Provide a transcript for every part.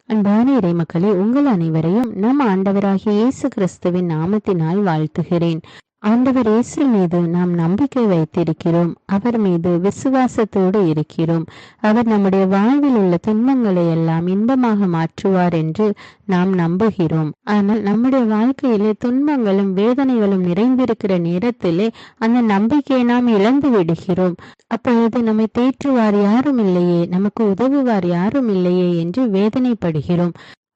அன்பான இறைமக்களே, உங்கள் அனைவரையும் நம் ஆண்டவராகிய இயேசு கிறிஸ்துவின் நாமத்தினால் வாழ்த்துகிறேன். ஆண்டவர் இயேசு மீது நாம் நம்பிக்கை வைத்திருக்கிறோம். அவர் மீது விசுவாசத்தோடு இருக்கிறோம். அவர் நம்முடைய வாழ்வில் உள்ள துன்பங்களை எல்லாம் இன்பமாக மாற்றுவார் என்று நாம் நம்புகிறோம். ஆனால் நம்முடைய வாழ்க்கையிலே துன்பங்களும் வேதனைகளும் நிறைந்திருக்கிற நேரத்திலே அந்த நம்பிக்கையை நாம் இழந்து விடுகிறோம். அப்பொழுது நம்மை தேற்றுவார் யாரும் இல்லையே, நமக்கு உதவுவார் யாரும் இல்லையே என்று வேதனைப்படுகிறோம்.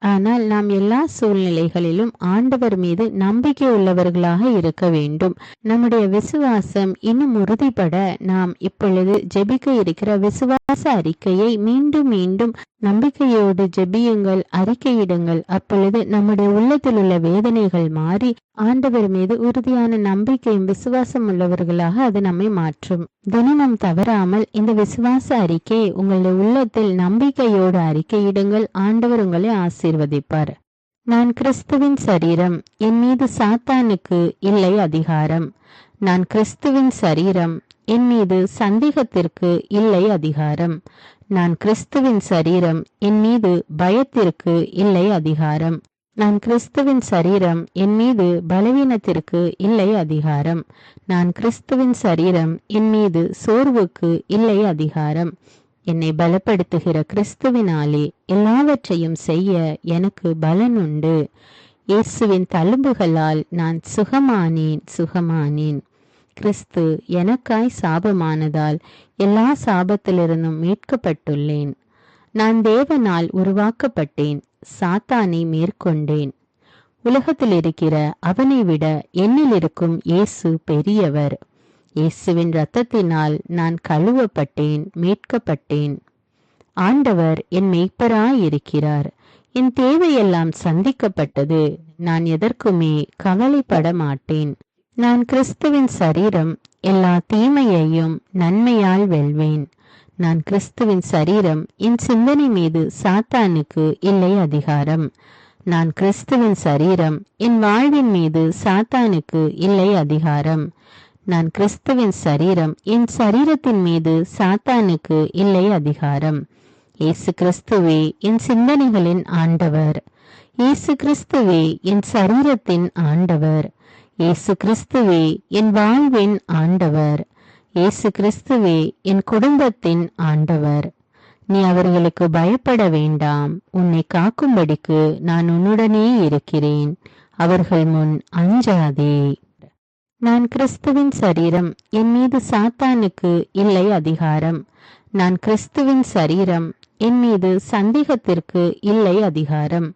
ஆனால் நாம் எல்லா சூழ்நிலைகளிலும் ஆண்டவர் மீது நம்பிக்கை உள்ளவர்களாக இருக்க வேண்டும். நம்முடைய விசுவாசம் இன்னும் உறுதிப்பட நாம் இப்பொழுது ஜெபிக்க இருக்கிற விசுவாச அறிக்கையை மீண்டும் மீண்டும் நம்பிக்கையோடு ஜெபியுங்கள், அறிக்கையிடுங்கள். அப்பொழுது நம்முடைய உள்ளத்தில் உள்ள வேதனைகள் மாறி ஆண்டவர் மீது உறுதியான நம்பிக்கையும் விசுவாசம் உள்ளவர்களாக அது நம்மை மாற்றும். தினமும் தவறாமல் இந்த விசுவாச அறிக்கையை உங்களுடைய உள்ளத்தில் நம்பிக்கையோடு அறிக்கையிடுங்கள். ஆண்டவர் உங்களை ஆசீர்வதிப்பார். நான் கிறிஸ்துவின் சரீரம், என் மீது சாத்தானுக்கு இல்லை அதிகாரம். நான் கிறிஸ்துவின் சரீரம், என் மீது சந்தேகத்திற்கு இல்லை அதிகாரம். நான் கிறிஸ்துவின் சரீரம், என் மீது பயத்திற்கு இல்லை அதிகாரம். நான் கிறிஸ்துவின் சரீரம், என் மீது பலவீனத்திற்கு இல்லை அதிகாரம். நான் கிறிஸ்துவின் சரீரம், என் மீது சோர்வுக்கு இல்லை அதிகாரம். என்னை பலப்படுத்துகிற கிறிஸ்துவினாலே எல்லாவற்றையும் செய்ய எனக்கு பலன் உண்டு. இயேசுவின் தழும்புகளால் நான் சுகமானேன். கிறிஸ்து எனக்காய் சாபமானதால் எல்லா சாபத்திலிருந்தும் மீட்கப்பட்டுள்ளேன். நான் தேவனால் உருவாக்கப்பட்டேன், சாத்தானை மேற்கொண்டேன். உலகத்தில் இருக்கிற அவனை விட என்னில் இருக்கும் இயேசு பெரியவர். இயேசுவின் இரத்தத்தினால் நான் கழுவப்பட்டேன், மீட்கப்பட்டேன். ஆண்டவர் என் மேய்ப்பராயிருக்கிறார். என் தேவையெல்லாம் சந்திக்கப்பட்டது. நான் எதற்குமே கவலைப்பட மாட்டேன். நான் கிறிஸ்துவின் சரீரம், எல்லா தீமையையும் நன்மையால் வெல்வேன். நான் கிறிஸ்துவின் சரீரம், என் சிந்தனை மீது சாத்தானுக்கு இல்லை அதிகாரம். நான் கிறிஸ்துவின் சரீரம், என் வாழ்வின் மீது சாத்தானுக்கு இல்லை அதிகாரம். நான் கிறிஸ்துவின் சரீரம், என் சரீரத்தின் மீது சாத்தானுக்கு இல்லை அதிகாரம். இயேசு கிறிஸ்துவே என் சிந்தனைகளின் ஆண்டவர். இயேசு கிறிஸ்துவே என் சரீரத்தின் ஆண்டவர். இயேசு கிறிஸ்துவே என் வாழ்வின் ஆண்டவர். இயேசு கிறிஸ்துவே என் குடும்பத்தின் ஆண்டவர். நீ அவர்களுக்கு பயப்பட வேண்டாம். உன்னை காக்கும்படிக்கு நான் உன்னுடனே இருக்கிறேன். அவர்கள் முன் அஞ்சாதே. நான் கிறிஸ்துவின் சரீரம், என் மீது சாத்தானுக்கு இல்லை அதிகாரம். நான் கிறிஸ்துவின் சரீரம், என் மீது சந்தேகத்திற்கு இல்லை அதிகாரம்.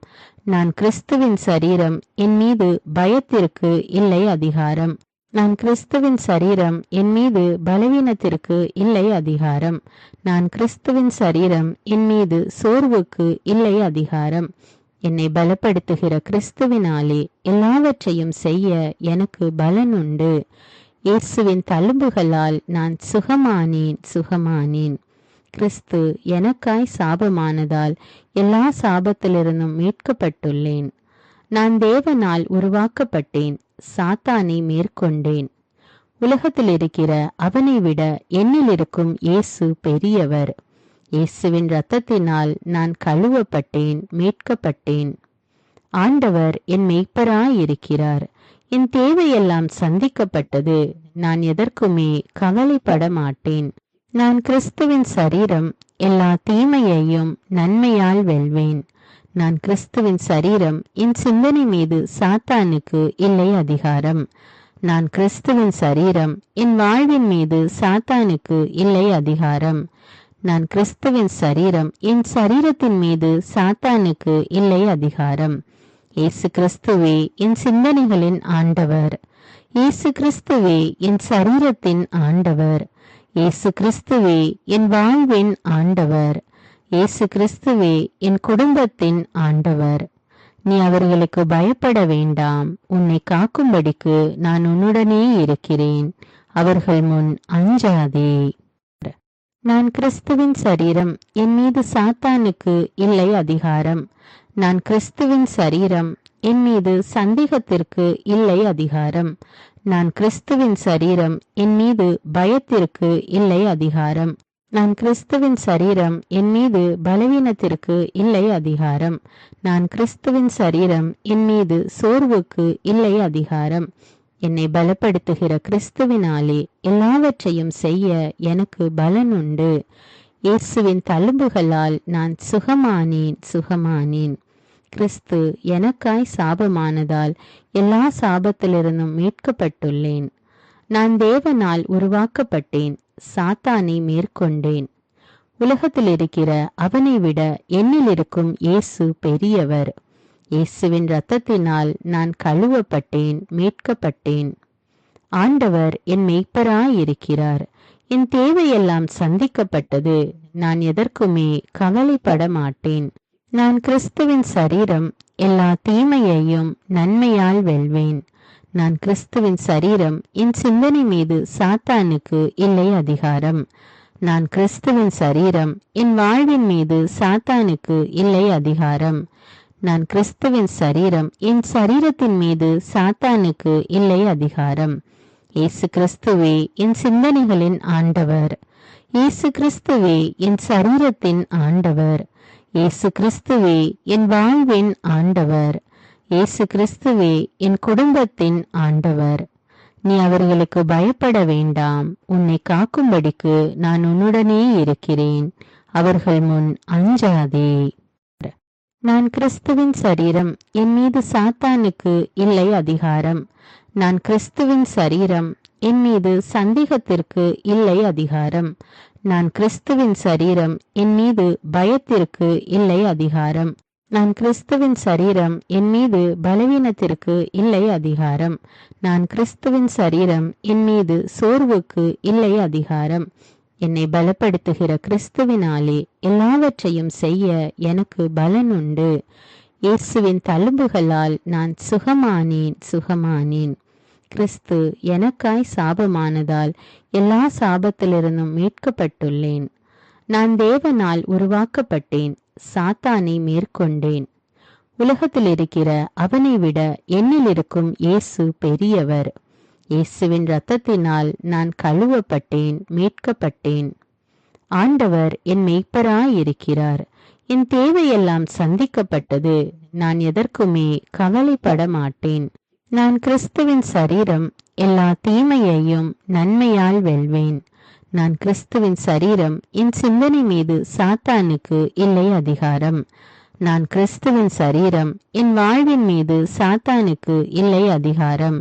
நான் கிறிஸ்துவின் சரீரம், என் மீது பயத்திற்கு இல்லை அதிகாரம். நான் கிறிஸ்துவின் சரீரம், என் மீது பலவீனத்திற்கு இல்லை அதிகாரம். நான் கிறிஸ்துவின் சரீரம், என் மீது சோர்வுக்கு இல்லை அதிகாரம். என்னை பலப்படுத்துகிற கிறிஸ்துவினாலே எல்லாவற்றையும் செய்ய எனக்கு பலன் உண்டு. இயேசுவின் தழும்புகளால் நான் சுகமானேன். கிறிஸ்து எனக்காய் சாபமானதால் எல்லா சாபத்திலிருந்தும் மீட்கப்பட்டுள்ளேன். நான் தேவனால் உருவாக்கப்பட்டேன், சாத்தானை மேற்கொண்டேன். உலகத்தில் இருக்கிற அவனை விட என்னில் இருக்கும் இயேசு பெரியவர். இயேசுவின் இரத்தத்தினால் நான் கழுவப்பட்டேன், மீட்கப்பட்டேன். ஆண்டவர் என் மேய்ப்பராயிருக்கிறார். என் தேவையெல்லாம் சந்திக்கப்பட்டது. நான் எதற்குமே கவலைப்பட மாட்டேன். நான் கிறிஸ்துவின் சரீரம், எல்லா தீமையையும் நன்மையால் வெல்வேன். நான் கிறிஸ்துவின் சரீரம், என் சிந்தனை மீது சாத்தானுக்கு இல்லை அதிகாரம். நான் கிறிஸ்துவின் சரீரம், என் வாழ்வின் மீது சாத்தானுக்கு இல்லை அதிகாரம். நான் கிறிஸ்துவின் சரீரம், என் சரீரத்தின் மீது சாத்தானுக்கு இல்லை அதிகாரம். இயேசு கிறிஸ்துவே என் சிந்தனைகளின் ஆண்டவர். இயேசு கிறிஸ்துவே என் சரீரத்தின் ஆண்டவர். இயேசு கிறிஸ்துவே என் வாழ்வின் ஆண்டவர். இயேசு கிறிஸ்துவே என் குடும்பத்தின் ஆண்டவர். நீ அவர்களுக்கு பயப்பட வேண்டாம். உன்னை காக்கும்படிக்கு நான் உன்னுடனே இருக்கிறேன். அவர்கள் முன் அஞ்சாதே. நான் கிறிஸ்துவின் சரீரம், என் மீது சாத்தானுக்கு இல்லை அதிகாரம். நான் கிறிஸ்துவின் சரீரம், என் மீது சந்தேகத்திற்கு இல்லை அதிகாரம். நான் கிறிஸ்துவின் சரீரம், என் மீது பயத்திற்கு இல்லை அதிகாரம். நான் கிறிஸ்துவின் சரீரம், என் மீது பலவீனத்திற்கு இல்லை அதிகாரம். நான் கிறிஸ்துவின் சரீரம், என் மீது சோர்வுக்கு இல்லை அதிகாரம். என்னை பலப்படுத்துகிற கிறிஸ்துவினாலே எல்லாவற்றையும் செய்ய எனக்கு பலன் உண்டு. இயேசுவின் தழும்புகளால் நான் சுகமானேன். கிறிஸ்து எனக்காய் சாபமானதால் எல்லா சாபத்திலிருந்தும் மீட்கப்பட்டுள்ளேன். நான் தேவனால் உருவாக்கப்பட்டேன், சாத்தானை மேற்கொண்டேன். உலகத்தில் இருக்கிற அவனை விட என்னில் இருக்கும் இயேசு பெரியவர். இயேசுவின் இரத்தத்தினால் நான் கழுவப்பட்டேன், மீட்கப்பட்டேன். ஆண்டவர் என் மேய்ப்பராயிருக்கிறார். என் தேவையெல்லாம் சந்திக்கப்பட்டது. நான் எதற்குமே கவலைப்பட மாட்டேன். நான் கிறிஸ்துவின் சரீரம், எல்லா தீமையையும் நன்மையால் வெல்வேன். நான் கிறிஸ்துவின் சரீரம், என் சிந்தனை மீது சாத்தானுக்கு இல்லை அதிகாரம். நான் கிறிஸ்துவின் சரீரம், என் வாழ்வின் மீது சாத்தானுக்கு இல்லை அதிகாரம். நான் கிறிஸ்துவின் சரீரம், என் சரீரத்தின் மீது சாத்தானுக்கு இல்லை அதிகாரம். இயேசு கிறிஸ்துவே என் சிந்தனைகளின் ஆண்டவர். இயேசு கிறிஸ்துவே என் சரீரத்தின் ஆண்டவர். இயேசு கிறிஸ்துவே என் வாழ்வின் ஆண்டவர். இயேசு கிறிஸ்துவே என் குடும்பத்தின் ஆண்டவர். நீ அவர்களுக்கு பயப்பட வேண்டாம். உன்னை காக்கும்படிக்கு நான் உன்னுடனே இருக்கிறேன். அவர்கள் முன் அஞ்சாதே. நான் கிறிஸ்துவின் சரீரம், என் மீது சாத்தானுக்கு இல்லை அதிகாரம். நான் கிறிஸ்துவின் சரீரம், என் மீது சந்தேகத்திற்கு இல்லை அதிகாரம். நான் கிறிஸ்துவின் சரீரம், என் மீது பயத்திற்கு இல்லை அதிகாரம். நான் கிறிஸ்துவின் சரீரம், என் மீது பலவீனத்திற்கு இல்லை அதிகாரம். நான் கிறிஸ்துவின் சரீரம், என் மீது சோர்வுக்கு இல்லை அதிகாரம். என்னை பலப்படுத்துகிற கிறிஸ்துவினாலே எல்லாவற்றையும் செய்ய எனக்கு பலன் உண்டு. இயேசுவின் தழும்புகளால் நான் சுகமானேன். கிறிஸ்து எனக்காய் சாபமானதால் எல்லா சாபத்திலிருந்தும் மீட்கப்பட்டுள்ளேன். நான் தேவனால் உருவாக்கப்பட்டேன், சாத்தானை மேற்கொண்டேன். உலகத்தில் இருக்கிற அவனை விட என்னில் இருக்கும் இயேசு பெரியவர். இயேசுவின் இரத்தத்தினால் நான் கழுவப்பட்டேன், மீட்கப்பட்டேன். ஆண்டவர் என் மேய்ப்பராயிருக்கிறார். என் தேவையெல்லாம் சந்திக்கப்பட்டது. நான் எதற்குமே கவலைப்பட மாட்டேன். நான் கிறிஸ்துவின் சரீரம், எல்லா தீமையையும் நன்மையால் வெல்வேன். நான் கிறிஸ்துவின் சரீரம், என் சிந்தனை மீது சாத்தானுக்கு இல்லை அதிகாரம். நான் கிறிஸ்துவின் சரீரம், என் வாழ்வின் மீது சாத்தானுக்கு இல்லை அதிகாரம்.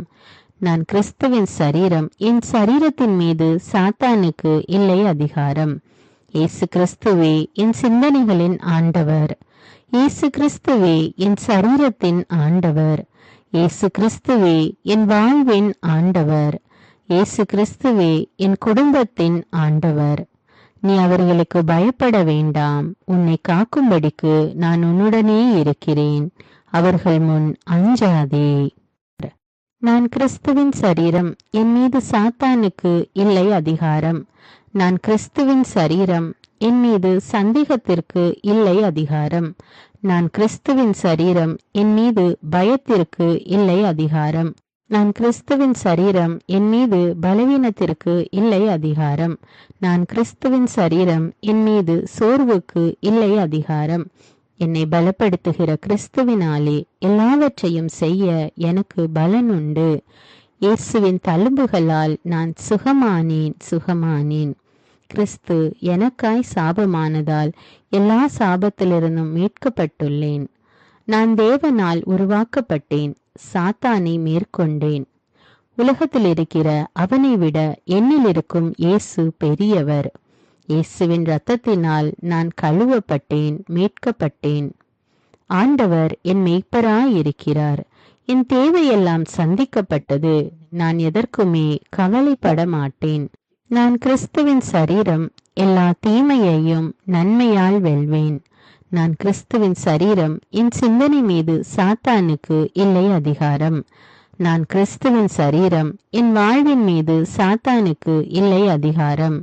நான் கிறிஸ்துவின் சரீரம், என் சரீரத்தின் மீது சாத்தானுக்கு இல்லை அதிகாரம். இயேசு கிறிஸ்துவே என் சிந்தனைகளின் ஆண்டவர். இயேசு கிறிஸ்துவே என் சரீரத்தின் ஆண்டவர். இயேசு கிறிஸ்துவே என் வாழ்வின் ஆண்டவர். இயேசு கிறிஸ்துவே என் குடும்பத்தின் ஆண்டவர். நீ அவர்களுக்கு பயப்பட வேண்டாம். உன்னை காக்கும்படிக்கு நான் உன்னுடனே இருக்கிறேன். அவர்கள் முன் அஞ்சாதே. நான் கிறிஸ்துவின் சரீரம், என் மீது சாத்தானுக்கு இல்லை அதிகாரம். நான் கிறிஸ்துவின் சரீரம், என் மீது சந்தேகத்திற்கு இல்லை அதிகாரம். நான் கிறிஸ்துவின் சரீரம், என் மீது பயத்திற்கு இல்லை அதிகாரம். நான் கிறிஸ்துவின் சரீரம், என் மீது பலவீனத்திற்கு இல்லை அதிகாரம். நான் கிறிஸ்துவின் சரீரம், என் மீது சோர்வுக்கு இல்லை அதிகாரம். என்னை பலப்படுத்துகிற கிறிஸ்துவினாலே எல்லாவற்றையும் செய்ய எனக்கு பலன் உண்டு. இயேசுவின் தழும்புகளால் நான் சுகமானேன். கிறிஸ்து எனக்காய் சாபமானதால் எல்லா சாபத்திலிருந்தும் மீட்கப்பட்டுள்ளேன். நான் தேவனால் உருவாக்கப்பட்டேன், சாத்தானை மேற்கொண்டேன். உலகத்தில் இருக்கிற அவனை விட என்னில் இருக்கும் இயேசு பெரியவர். இயேசுவின் இரத்தத்தினால் நான் கழுவப்பட்டேன், மீட்கப்பட்டேன். ஆண்டவர் என் மேய்ப்பராயிருக்கிறார். என் தேவையெல்லாம் சந்திக்கப்பட்டது. நான் எதற்குமே கவலைப்பட மாட்டேன். நான் கிறிஸ்துவின் சரீரம், எல்லா தீமையையும் நன்மையால் வெல்வேன். நான் கிறிஸ்துவின் சரீரம், என் சிந்தனை மீது சாத்தானுக்கு இல்லை அதிகாரம். நான் கிறிஸ்துவின் சரீரம், என் வாழ்வின் மீது சாத்தானுக்கு இல்லை அதிகாரம்.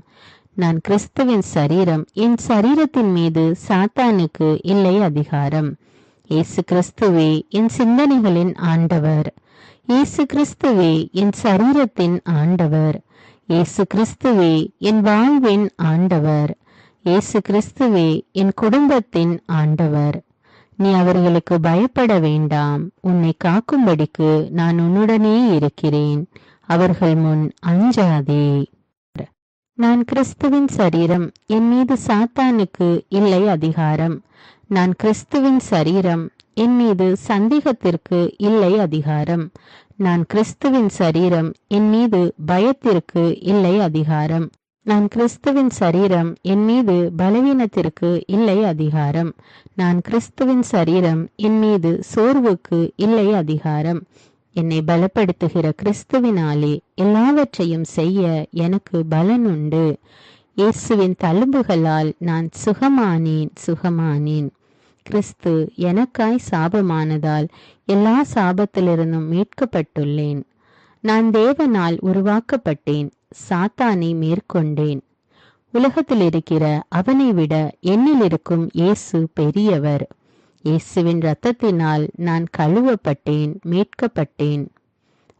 நான் கிறிஸ்துவின் சரீரம், என் சரீரத்தின் மீது சாத்தானுக்கு இல்லை அதிகாரம். இயேசு கிறிஸ்துவே என் சிந்தனைகளின் ஆண்டவர். இயேசு கிறிஸ்துவே என் சரீரத்தின் ஆண்டவர். இயேசு கிறிஸ்துவே என் வாழ்வின் ஆண்டவர். இயேசு கிறிஸ்துவே என் குடும்பத்தின் ஆண்டவர். நீ அவர்களுக்கு பயப்பட வேண்டாம். உன்னை காக்கும்படிக்கு நான் உன்னுடனே இருக்கிறேன். அவர்கள் முன் அஞ்சாதே. நான் கிறிஸ்துவின் சரீரம். என் மீது சாத்தானுக்கு இல்லை அதிகாரம். நான் கிறிஸ்துவின் சரீரம். என் மீது சந்தேகத்திற்கு இல்லை அதிகாரம். நான் கிறிஸ்துவின் சரீரம். என் மீது பயத்திற்கு இல்லை அதிகாரம். நான் கிறிஸ்துவின் சரீரம். என் மீது பலவீனத்திற்கு இல்லை அதிகாரம். நான் கிறிஸ்துவின் சரீரம். என் மீது சோர்வுக்கு இல்லை அதிகாரம். என்னை பலப்படுத்துகிற கிறிஸ்துவினாலே எல்லாவற்றையும் செய்ய எனக்கு பலன் உண்டு. இயேசுவின் தழும்புகளால் நான் சுகமானேன். கிறிஸ்து எனக்காய் சாபமானதால் எல்லா சாபத்திலிருந்தும் மீட்கப்பட்டுள்ளேன். நான் தேவனால் உருவாக்கப்பட்டேன். சாத்தானை மேற்கொண்டேன். உலகத்தில் இருக்கிற அவனை விட என்னில் இருக்கும் இயேசு பெரியவர். இயேசுவின் இரத்தத்தினால் நான் கழுவப்பட்டேன், மீட்கப்பட்டேன்.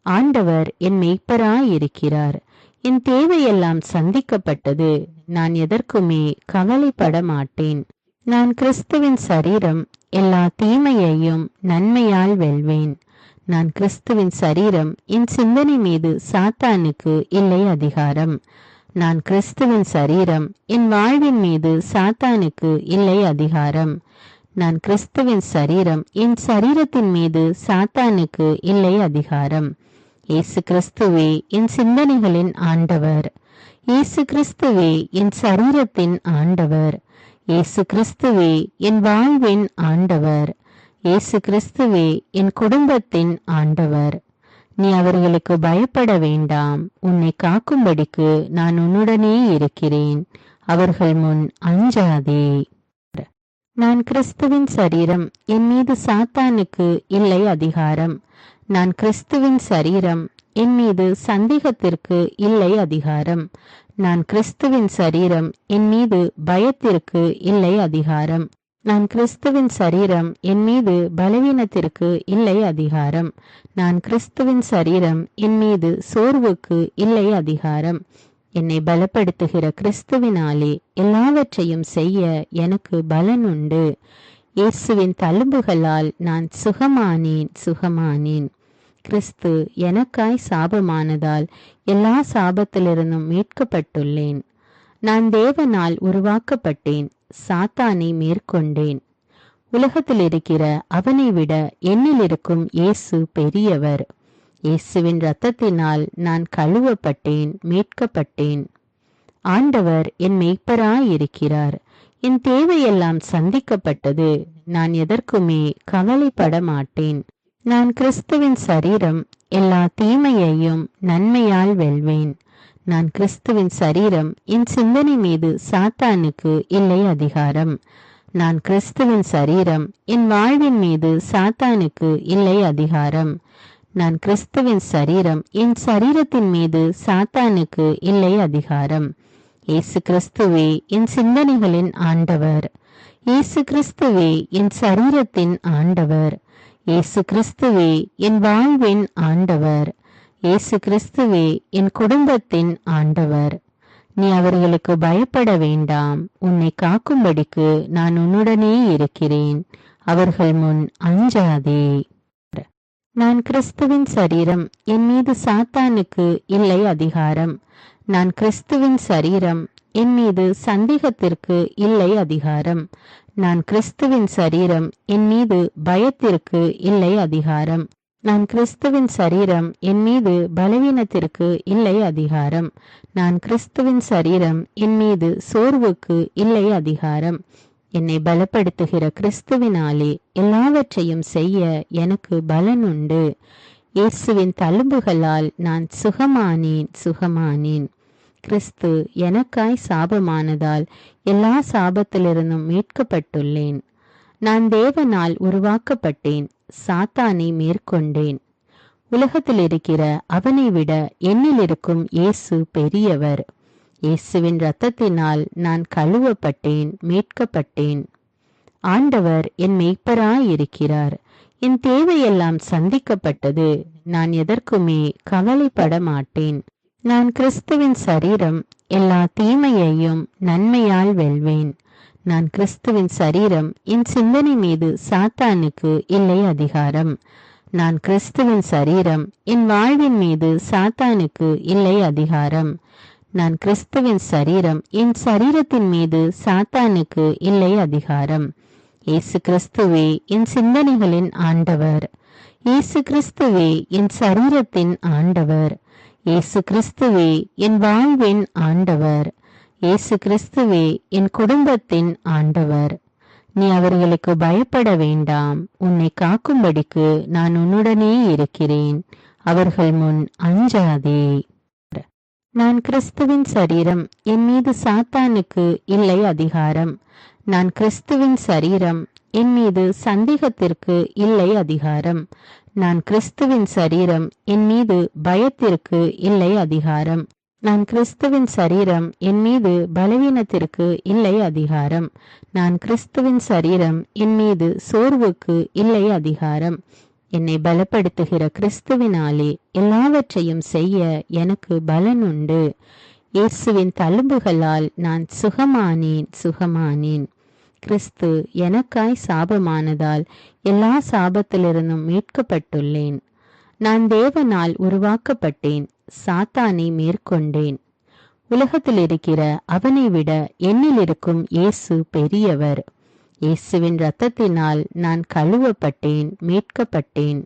ஆண்டவர் என் மெய்ப்பராயிருக்கிறார். என் தேவையெல்லாம் சந்திக்கப்பட்டது. நான் எதற்குமே கவலைப்பட மாட்டேன். நான் கிறிஸ்துவின் சரீரம். எல்லா தீமையையும் நன்மையால் வெல்வேன். நான் கிறிஸ்துவின் சரீரம். என் சிந்தனை மீது சாத்தானுக்கு இல்லை அதிகாரம். நான் கிறிஸ்துவின் சரீரம். என் வாழ்வின் மீது சாத்தானுக்கு இல்லை அதிகாரம். நான் கிறிஸ்துவின் சரீரம். என் சரீரத்தின் மீது சாத்தானுக்கு இல்லை அதிகாரம். இயேசு கிறிஸ்துவே என் சிந்தனைகளின் ஆண்டவர். இயேசு கிறிஸ்துவே என் சரீரத்தின் ஆண்டவர். இயேசு கிறிஸ்துவே என் வாழ்வின் ஆண்டவர். இயேசு கிறிஸ்துவே என் குடும்பத்தின் ஆண்டவர். நீ அவர்களுக்கு பயப்பட வேண்டாம். உன்னை காக்கும்படிக்கு நான் உன்னுடனே இருக்கிறேன். அவர்கள் முன் அஞ்சாதே. நான் கிறிஸ்துவின் சரீரம். என் மீது சாத்தானுக்கு இல்லை அதிகாரம். நான் கிறிஸ்துவின் சரீரம். என் மீது சந்தேகத்திற்கு இல்லை அதிகாரம். நான் கிறிஸ்துவின் சரீரம். என் மீது பயத்திற்கு இல்லை அதிகாரம். நான் கிறிஸ்துவின் சரீரம். என் மீது பலவீனத்திற்கு இல்லை அதிகாரம். நான் கிறிஸ்துவின் சரீரம். என் மீது சோர்வுக்கு இல்லை அதிகாரம். என்னை பலப்படுத்துகிற கிறிஸ்துவினாலே எல்லாவற்றையும் செய்ய எனக்கு பலன் உண்டு. இயேசுவின் தழும்புகளால் நான் சுகமானேன். கிறிஸ்து எனக்காய் சாபமானதால் எல்லா சாபத்திலிருந்தும் மீட்கப்பட்டுள்ளேன். நான் தேவனால் உருவாக்கப்பட்டேன். சாத்தானை மேற்கொண்டேன். உலகத்தில் இருக்கிற அவனை விட என்னில் இருக்கும் இயேசு பெரியவர். இயேசுவின் இரத்தத்தினால் நான் கழுவப்பட்டேன், மீட்கப்பட்டேன். ஆண்டவர் என் மெய்ப்பராயிருக்கிறார். என் தேவையெல்லாம் சந்திக்கப்பட்டது. நான் எதற்குமே கவலைப்பட மாட்டேன். நான் கிறிஸ்துவின் சரீரம். எல்லா தீமையையும் நன்மையால் வெல்வேன். நான் கிறிஸ்துவின் சரீரம். என் சிந்தனை மீது சாத்தானுக்கு இல்லை அதிகாரம். நான் கிறிஸ்துவின் சரீரம். என் வாழ்வின் மீது சாத்தானுக்கு இல்லை அதிகாரம். நான் கிறிஸ்துவின் சரீரம். என் சரீரத்தின் மீது சாத்தானுக்கு இல்லை அதிகாரம். இயேசு கிறிஸ்துவே என் சிந்தனைகளின் ஆண்டவர். இயேசு கிறிஸ்துவே என் சரீரத்தின் ஆண்டவர். இயேசு கிறிஸ்துவே என் வாழ்வின் ஆண்டவர். இயேசு கிறிஸ்துவே என் குடும்பத்தின் ஆண்டவர். நீ அவர்களுக்கு பயப்பட வேண்டாம். உன்னை காக்கும்படிக்கு நான் உன்னுடனே இருக்கிறேன். அவர்கள் முன் அஞ்சாதே. நான் கிறிஸ்துவின் சரீரம். என் மீது சாத்தானுக்கு இல்லை அதிகாரம். நான் கிறிஸ்துவின் சரீரம். என் மீது சந்தேகத்திற்கு இல்லை அதிகாரம். நான் கிறிஸ்துவின் சரீரம். என் மீது பயத்திற்கு இல்லை அதிகாரம். நான் கிறிஸ்துவின் சரீரம். என் மீது பலவீனத்திற்கு இல்லை அதிகாரம். நான் கிறிஸ்துவின் சரீரம். என் மீது சோர்வுக்கு இல்லை அதிகாரம். என்னை பலப்படுத்துகிற கிறிஸ்துவினாலே எல்லாவற்றையும் செய்ய எனக்கு பலன் உண்டு. இயேசுவின் தழும்புகளால் நான் சுகமானேன். கிறிஸ்து எனக்காய் சாபமானதால் எல்லா சாபத்திலிருந்தும் மீட்கப்பட்டுள்ளேன். நான் தேவனால் உருவாக்கப்பட்டேன். சாத்தானை மேற்கொண்டேன். உலகத்தில் இருக்கிற அவனை விட என்னில் இருக்கும் இயேசு பெரியவர். இயேசுவின் இரத்தத்தினால் நான் கழுவப்பட்டேன், மீட்கப்பட்டேன். ஆண்டவர் என் மெய்ப்பராயிருக்கிறார். என் தேவையெல்லாம் சந்திக்கப்பட்டது. நான் எதற்குமே கவலைப்பட மாட்டேன். நான் கிறிஸ்துவின் சரீரம். எல்லா தீமையையும் நன்மையால் வெல்வேன். நான் கிறிஸ்துவின் சரீரம். என் சிந்தனை மீது சாத்தானுக்கு இல்லை அதிகாரம். நான் கிறிஸ்துவின் சரீரம். என் வாழ்வின் மீது சாத்தானுக்கு இல்லை அதிகாரம். நான் கிறிஸ்துவின் சரீரம். என் சரீரத்தின் மீது சாத்தானுக்கு இல்லை அதிகாரம். இயேசு கிறிஸ்துவே என் சிந்தனைகளின் ஆண்டவர். இயேசு கிறிஸ்துவே என் சரீரத்தின் ஆண்டவர். இயேசு கிறிஸ்துவே என் வாழ்வின் ஆண்டவர். இயேசு கிறிஸ்துவே என் குடும்பத்தின் ஆண்டவர். நீ அவர்களுக்கு பயப்பட வேண்டாம். உன்னை காக்கும்படிக்கு நான் உன்னுடனே இருக்கிறேன். அவர்கள் முன் அஞ்சாதே. நான் கிறிஸ்துவின் சரீரம். என் மீது சாத்தானுக்கு இல்லை அதிகாரம். நான் கிறிஸ்துவின் சரீரம். என் மீது சந்தேகத்திற்கு இல்லை அதிகாரம். நான் கிறிஸ்துவின் சரீரம். என் மீது பயத்திற்கு இல்லை அதிகாரம். நான் கிறிஸ்துவின் சரீரம். என் மீது பலவீனத்திற்கு இல்லை அதிகாரம். நான் கிறிஸ்துவின் சரீரம். என் மீது சோர்வுக்கு இல்லை அதிகாரம். என்னை பலப்படுத்துகிற கிறிஸ்துவினாலே எல்லாவற்றையும் செய்ய எனக்கு பலன் உண்டு. இயேசுவின் தழும்புகளால் நான் சுகமானேன். கிறிஸ்து எனக்காய் சாபமானதால் எல்லா சாபத்திலிருந்தும் மீட்கப்பட்டுள்ளேன். நான் தேவனால் உருவாக்கப்பட்டேன். சாத்தானை மேற்கொண்டேன். உலகத்தில் இருக்கிற அவனை விட என்னில் இருக்கும் இயேசு பெரியவர். இயேசுவின் இரத்தத்தினால் நான் கழுவப்பட்டேன், மீட்கப்பட்டேன்.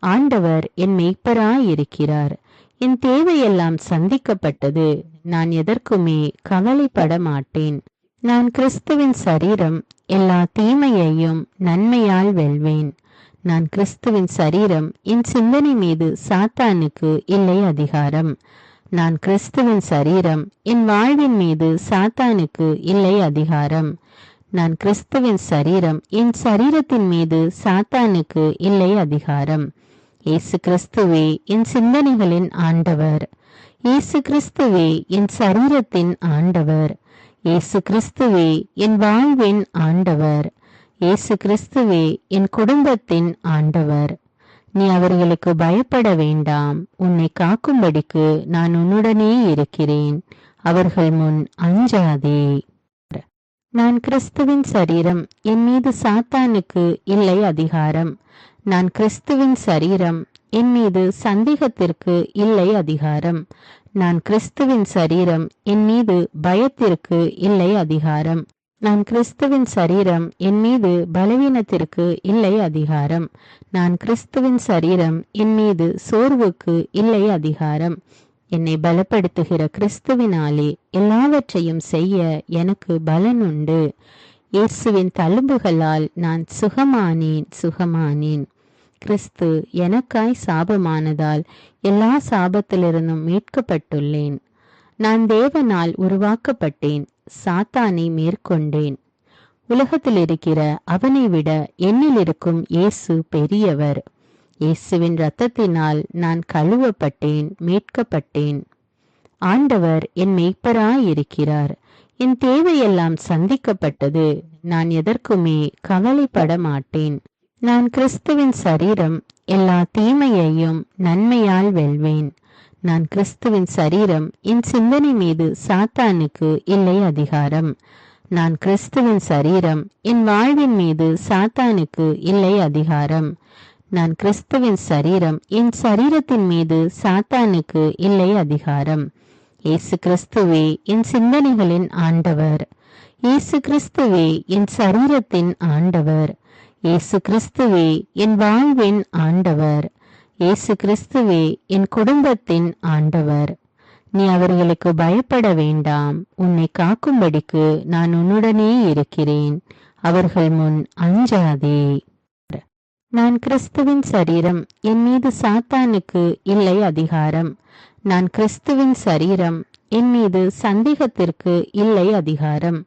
ஆண்டவர் என் மெய்ப்பராயிருக்கிறார். என் தேவையெல்லாம் சந்திக்கப்பட்டது. நான் எதற்குமே கவலைப்பட மாட்டேன். நான் கிறிஸ்துவின் சரீரம். எல்லா தீமையையும் நன்மையால் வெல்வேன். நான் கிறிஸ்துவின் சரீரம். என் சிந்தனை மீது சாத்தானுக்கு இல்லை அதிகாரம். நான் கிறிஸ்துவின் சரீரம். என் வாழ்வின் மீது சாத்தானுக்கு இல்லை அதிகாரம். நான் கிறிஸ்துவின் சரீரம். என் சரீரத்தின் மீது சாத்தானுக்கு இல்லை அதிகாரம். இயேசு கிறிஸ்துவே என் சிந்தனைகளின் ஆண்டவர். இயேசு கிறிஸ்துவே என் சரீரத்தின் ஆண்டவர். இயேசு கிறிஸ்துவே என் வாழ்வின் ஆண்டவர். இயேசு கிறிஸ்துவே என் குடும்பத்தின் ஆண்டவர். நீ அவர்களுக்கு பயப்பட வேண்டாம். உன்னை காக்கும்படிக்கு நான் உன்னுடனே இருக்கிறேன். அவர்கள் முன் அஞ்சாதே. நான் கிறிஸ்துவின் சரீரம். என் மீது சாத்தானுக்கு இல்லை அதிகாரம். நான் கிறிஸ்துவின் சரீரம். என் மீது சந்தேகத்திற்கு இல்லை அதிகாரம். நான் கிறிஸ்துவின் சரீரம். என் மீது பயத்திற்கு இல்லை அதிகாரம். நான் கிறிஸ்துவின் சரீரம். என் மீது பலவீனத்திற்கு இல்லை அதிகாரம். நான் கிறிஸ்துவின் சரீரம். என் மீது சோர்வுக்கு இல்லை அதிகாரம். என்னை பலப்படுத்துகிற கிறிஸ்துவினாலே எல்லாவற்றையும் செய்ய எனக்கு பலன் உண்டு. இயேசுவின் தழும்புகளால் நான் சுகமானேன். கிறிஸ்து எனக்காய் சாபமானதால் எல்லா சாபத்திலிருந்தும் மீட்கப்பட்டுள்ளேன். நான் தேவனால் உருவாக்கப்பட்டேன். சாத்தானை மேற்கொண்டேன். உலகத்தில் இருக்கிற அவனை விட என்னில் இருக்கும் இயேசு பெரியவர். இயேசுவின் இரத்தத்தினால் நான் கழுவப்பட்டேன், மீட்கப்பட்டேன். ஆண்டவர் என் மெய்ப்பராயிருக்கிறார். என் தேவையெல்லாம் சந்திக்கப்பட்டது. நான் எதற்குமே கவலைப்பட மாட்டேன். நான் கிறிஸ்துவின் சரீரம். எல்லா தீமையையும் நன்மையால் வெல்வேன். நான் கிறிஸ்துவின் சரீரம். என் சிந்தனை மீது சாத்தானுக்கு இல்லை அதிகாரம். நான் கிறிஸ்துவின் சரீரம். என் வாழ்வின் மீது சாத்தானுக்கு இல்லை அதிகாரம். நான் கிறிஸ்துவின் சரீரம். என் சரீரத்தின் மீது சாத்தானுக்கு இல்லை அதிகாரம். இயேசு கிறிஸ்துவே என் சிந்தனைகளின் ஆண்டவர். இயேசு கிறிஸ்துவே என் சரீரத்தின் ஆண்டவர். இயேசு கிறிஸ்துவே என் வாழ்வின் ஆண்டவர். இயேசு கிறிஸ்துவே என் குடும்பத்தின் ஆண்டவர். நீ அவர்களுக்கு பயப்பட வேண்டாம். உன்னை காக்கும்படிக்கு நான் உன்னுடனே இருக்கிறேன். அவர்கள் முன் அஞ்சாதே. நான் கிறிஸ்துவின் சரீரம். என் மீது சாத்தானுக்கு இல்லை அதிகாரம். நான் கிறிஸ்துவின் சரீரம். என் மீது சந்தேகத்திற்கு இல்லை அதிகாரம்.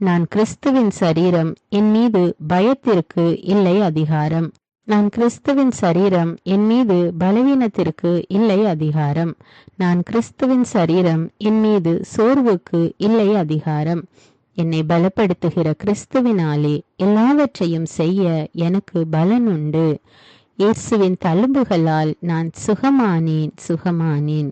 நான் கிறிஸ்துவின் சரீரம். என் மீது பயத்திற்கு இல்லை அதிகாரம். நான் கிறிஸ்துவின் சரீரம். என் மீது பலவீனத்திற்கு இல்லை அதிகாரம். நான் கிறிஸ்துவின் சரீரம். என் மீது சோர்வுக்கு இல்லை அதிகாரம். என்னை பலப்படுத்துகிற கிறிஸ்துவினாலே எல்லாவற்றையும் செய்ய எனக்கு பலன் உண்டு. இயேசுவின் தழும்புகளால் நான் சுகமானேன்.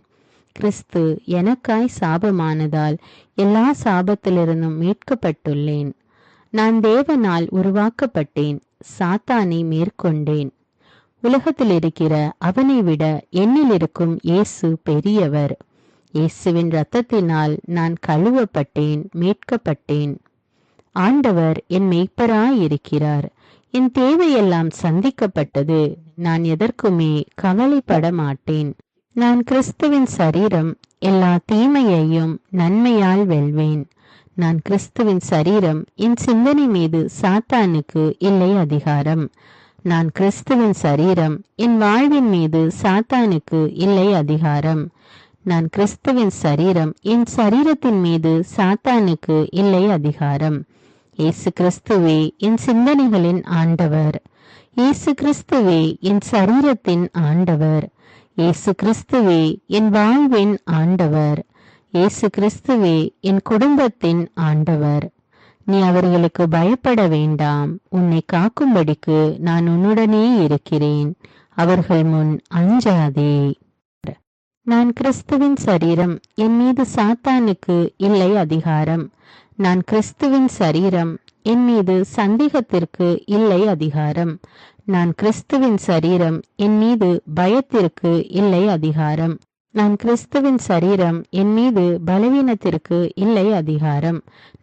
கிறிஸ்து எனக்காய் சாபமானதால் எல்லா சாபத்திலிருந்தும் மீட்கப்பட்டுள்ளேன். நான் தேவனால் உருவாக்கப்பட்டேன், சாத்தானை மேற்கொண்டேன். உலகத்தில் இருக்கிற அவனை விட என்னில் இருக்கும் இயேசு பெரியவர். இயேசுவின் இரத்தத்தினால் நான் கழுவப்பட்டேன், மீட்கப்பட்டேன். ஆண்டவர் என் மெய்ப்பராயிருக்கிறார். என் தேவையெல்லாம் சந்திக்கப்பட்டது. நான் எதற்குமே கவலைப்பட மாட்டேன். நான் கிறிஸ்துவின் சரீரம், எல்லா தீமையையும் நன்மையால் வெல்வேன். நான் கிறிஸ்துவின் சரீரம், என் சிந்தனை மீது சாத்தானுக்கு இல்லை அதிகாரம். நான் கிறிஸ்துவின் சரீரம், என் வாழ்வின் மீது சாத்தானுக்கு இல்லை அதிகாரம். நான் கிறிஸ்துவின் சரீரம், என் சரீரத்தின் மீது சாத்தானுக்கு இல்லை அதிகாரம். இயேசு கிறிஸ்துவே என் சிந்தனைகளின் ஆண்டவர். இயேசு கிறிஸ்துவே என் சரீரத்தின் ஆண்டவர். இயேசு கிறிஸ்துவே என் வாழ்வின் ஆண்டவர். இயேசு கிறிஸ்துவே என் குடும்பத்தின் ஆண்டவர். நீ அவர்களுக்கு பயப்பட வேண்டாம். உன்னை காக்கும்படிக்கு நான் உன்னுடனே இருக்கிறேன். அவர்கள் முன் அஞ்சாதே. நான் கிறிஸ்துவின் சரீரம், என் மீது சாத்தானுக்கு இல்லை அதிகாரம். நான் கிறிஸ்துவின் சரீரம், என் மீது சந்தேகத்திற்கு இல்லை அதிகாரம். நான் கிறிஸ்துவின் சரீரம், என் மீது பயத்திற்கு இல்லை அதிகாரம். நான் கிறிஸ்துவின் சரீரம், என் மீது பலவீனத்திற்கு இல்லை அதிகாரம்.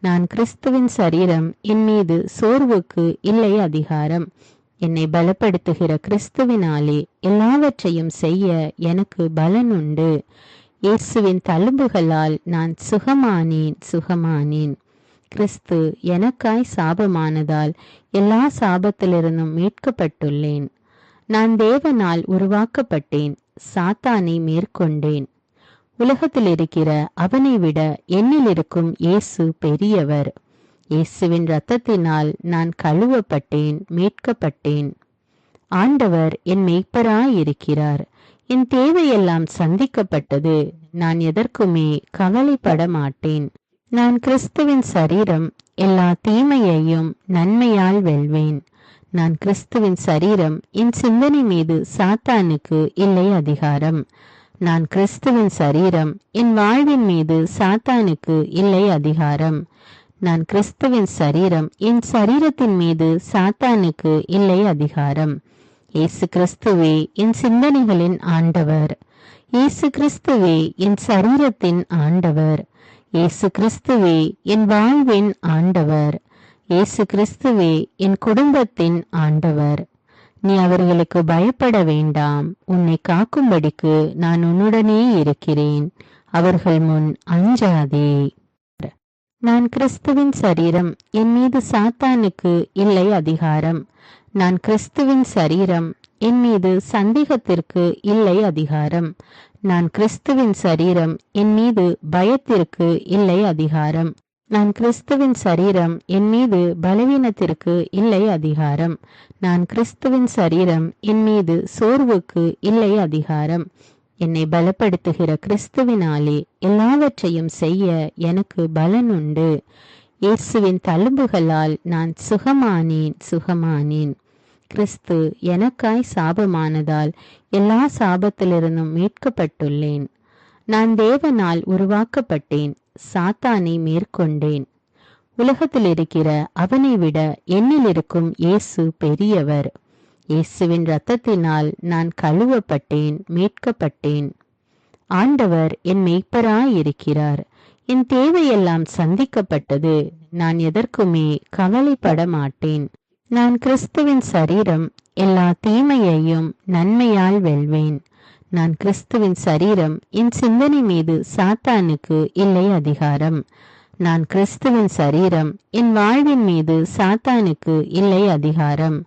நான் கிறிஸ்துவின் சரீரம், என் மீது சோர்வுக்கு இல்லை அதிகாரம். என்னை பலப்படுத்துகிற கிறிஸ்துவினாலே எல்லாவற்றையும் செய்ய எனக்கு பலன் உண்டு. இயேசுவின் தழும்புகளால் நான் சுகமானேன். கிறிஸ்து எனக்காய் சாபமானதால் எல்லா சாபத்திலிருந்தும் மீட்கப்பட்டுள்ளேன். நான் தேவனால் உருவாக்கப்பட்டேன், சாத்தானை மேற்கொண்டேன். உலகத்தில் இருக்கிற அவனை விட என்னில் இருக்கும் இயேசு பெரியவர். இயேசுவின் இரத்தத்தினால் நான் கழுவப்பட்டேன், மீட்கப்பட்டேன். ஆண்டவர் என் மெய்ப்பராயிருக்கிறார். என் தேவையெல்லாம் சந்திக்கப்பட்டது. நான் எதற்குமே கவலைப்பட மாட்டேன். நான் கிறிஸ்துவின் சரீரம், எல்லா தீமையையும் நன்மையால் வெல்வேன். நான் கிறிஸ்துவின் சரீரம், என் சிந்தனை மீது சாத்தானுக்கு இல்லை அதிகாரம். நான் கிறிஸ்துவின் சரீரம், என் வாழ்வின் மீது சாத்தானுக்கு இல்லை அதிகாரம். நான் கிறிஸ்துவின் சரீரம், என் சரீரத்தின் மீது சாத்தானுக்கு இல்லை அதிகாரம். இயேசு கிறிஸ்துவே என் சிந்தனைகளின் ஆண்டவர். இயேசு கிறிஸ்துவே என் சரீரத்தின் ஆண்டவர். இயேசு கிறிஸ்துவே என் வாழ்வின் ஆண்டவர். இயேசு கிறிஸ்துவே என் குடும்பத்தின் ஆண்டவர். நீ அவர்களுக்கு பயப்பட வேண்டாம். உன்னை காக்கும்படிக்கு நான் உன்னுடனே இருக்கிறேன். அவர்கள் முன் அஞ்சாதே. நான் கிறிஸ்துவின் சரீரம், என் மீது சாத்தானுக்கு இல்லை அதிகாரம். நான் கிறிஸ்துவின் சரீரம், என் மீது சந்தேகத்திற்கு இல்லை அதிகாரம். நான் கிறிஸ்துவின் சரீரம், என் மீது பயத்திற்கு இல்லை அதிகாரம். நான் கிறிஸ்துவின் சரீரம், என் மீது பலவீனத்திற்கு இல்லை அதிகாரம். நான் கிறிஸ்துவின் சரீரம், என் மீது சோர்வுக்கு இல்லை அதிகாரம். என்னை பலப்படுத்துகிற கிறிஸ்துவினாலே எல்லாவற்றையும் செய்ய எனக்கு பலன் உண்டு. இயேசுவின் தழும்புகளால் நான் சுகமானேன். கிறிஸ்து எனக்காய் சாபமானதால் எல்லா சாபத்திலிருந்தும் மீட்கப்பட்டுள்ளேன். நான் தேவனால் உருவாக்கப்பட்டேன், சாத்தானை மேற்கொண்டேன். உலகத்தில் இருக்கிற அவனை விட என்னில் இருக்கும் இயேசு பெரியவர். இயேசுவின் இரத்தத்தினால் நான் கழுவப்பட்டேன், மீட்கப்பட்டேன். ஆண்டவர் என் மெய்ப்பராயிருக்கிறார். என் தேவையெல்லாம் சந்திக்கப்பட்டது. நான் எதற்குமே கவலைப்பட மாட்டேன். நான் கிறிஸ்துவின் சரீரம், எல்லா தீமையையும் நன்மையால் வெல்வேன். நான் கிறிஸ்துவின் சரீரம், என் சிந்தனை மீது சாத்தானுக்கு இல்லை அதிகாரம். நான் கிறிஸ்துவின் சரீரம், என் வாழ்வின் மீது சாத்தானுக்கு இல்லை அதிகாரம்.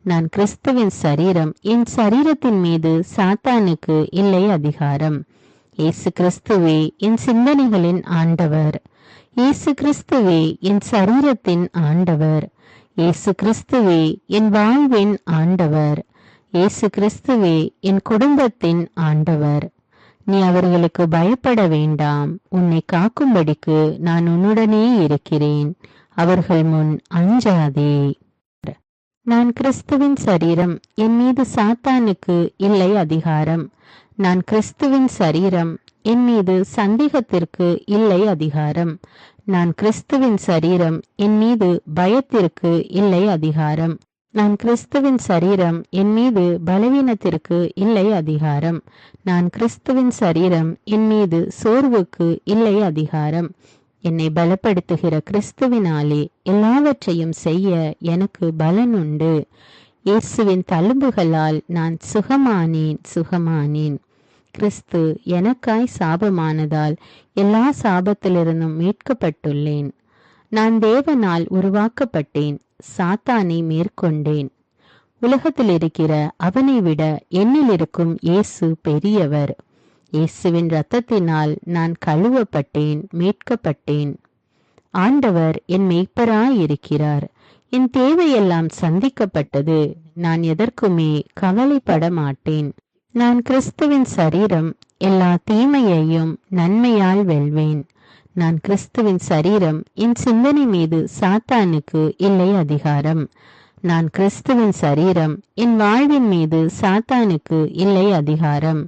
நான் கிறிஸ்துவின் சரீரம், என் சரீரத்தின் மீது சாத்தானுக்கு இல்லை அதிகாரம். இயேசு கிறிஸ்துவே என் சிந்தனைகளின் ஆண்டவர். இயேசு கிறிஸ்துவே என் சரீரத்தின் ஆண்டவர். இயேசு கிறிஸ்துவே என் வாழ்வின் ஆண்டவர். இயேசு கிறிஸ்துவே என் குடும்பத்தின் ஆண்டவர். நீ அவர்களுக்கு பயப்பட வேண்டாம். உன்னை காக்கும்படிக்கு நான் உன்னுடனே இருக்கிறேன். அவர்கள் முன் அஞ்சாதே. நான் கிறிஸ்துவின் சரீரம், என் மீது சாத்தானுக்கு இல்லை அதிகாரம். நான் கிறிஸ்துவின் சரீரம், என் மீது சந்தேகத்திற்கு இல்லை அதிகாரம். நான் கிறிஸ்துவின் சரீரம், என் மீது பயத்திற்கு இல்லை அதிகாரம். நான் கிறிஸ்துவின் சரீரம், என் மீது பலவீனத்திற்கு இல்லை அதிகாரம். நான் கிறிஸ்துவின் சரீரம், என் மீது சோர்வுக்கு இல்லை அதிகாரம். என்னை பலப்படுத்துகிற கிறிஸ்துவினாலே எல்லாவற்றையும் செய்ய எனக்கு பலன் உண்டு. இயேசுவின் தழும்புகளால் நான் சுகமானேன். கிறிஸ்து எனக்காய் சாபமானதால் எல்லா சாபத்திலிருந்தும் மீட்கப்பட்டுள்ளேன். நான் தேவனால் உருவாக்கப்பட்டேன், சாத்தானை மேற்கொண்டேன். உலகத்தில் இருக்கிற அவனை விட என்னில் இருக்கும் இயேசு பெரியவர். இயேசுவின் இரத்தத்தினால் நான் கழுவப்பட்டேன், மீட்கப்பட்டேன். ஆண்டவர் என் மேய்ப்பராயிருக்கிறார். என் தேவையெல்லாம் சந்திக்கப்பட்டது. நான் எதற்குமே கவலைப்பட மாட்டேன். நான் கிறிஸ்துவின் சரீரம், எல்லா தீமையையும் நன்மையால் வெல்வேன். நான் கிறிஸ்துவின் சரீரம், என் சிந்தனை மீது சாத்தானுக்கு இல்லை அதிகாரம். நான் கிறிஸ்துவின் சரீரம், என் வாழ்வின் மீது சாத்தானுக்கு இல்லை அதிகாரம்.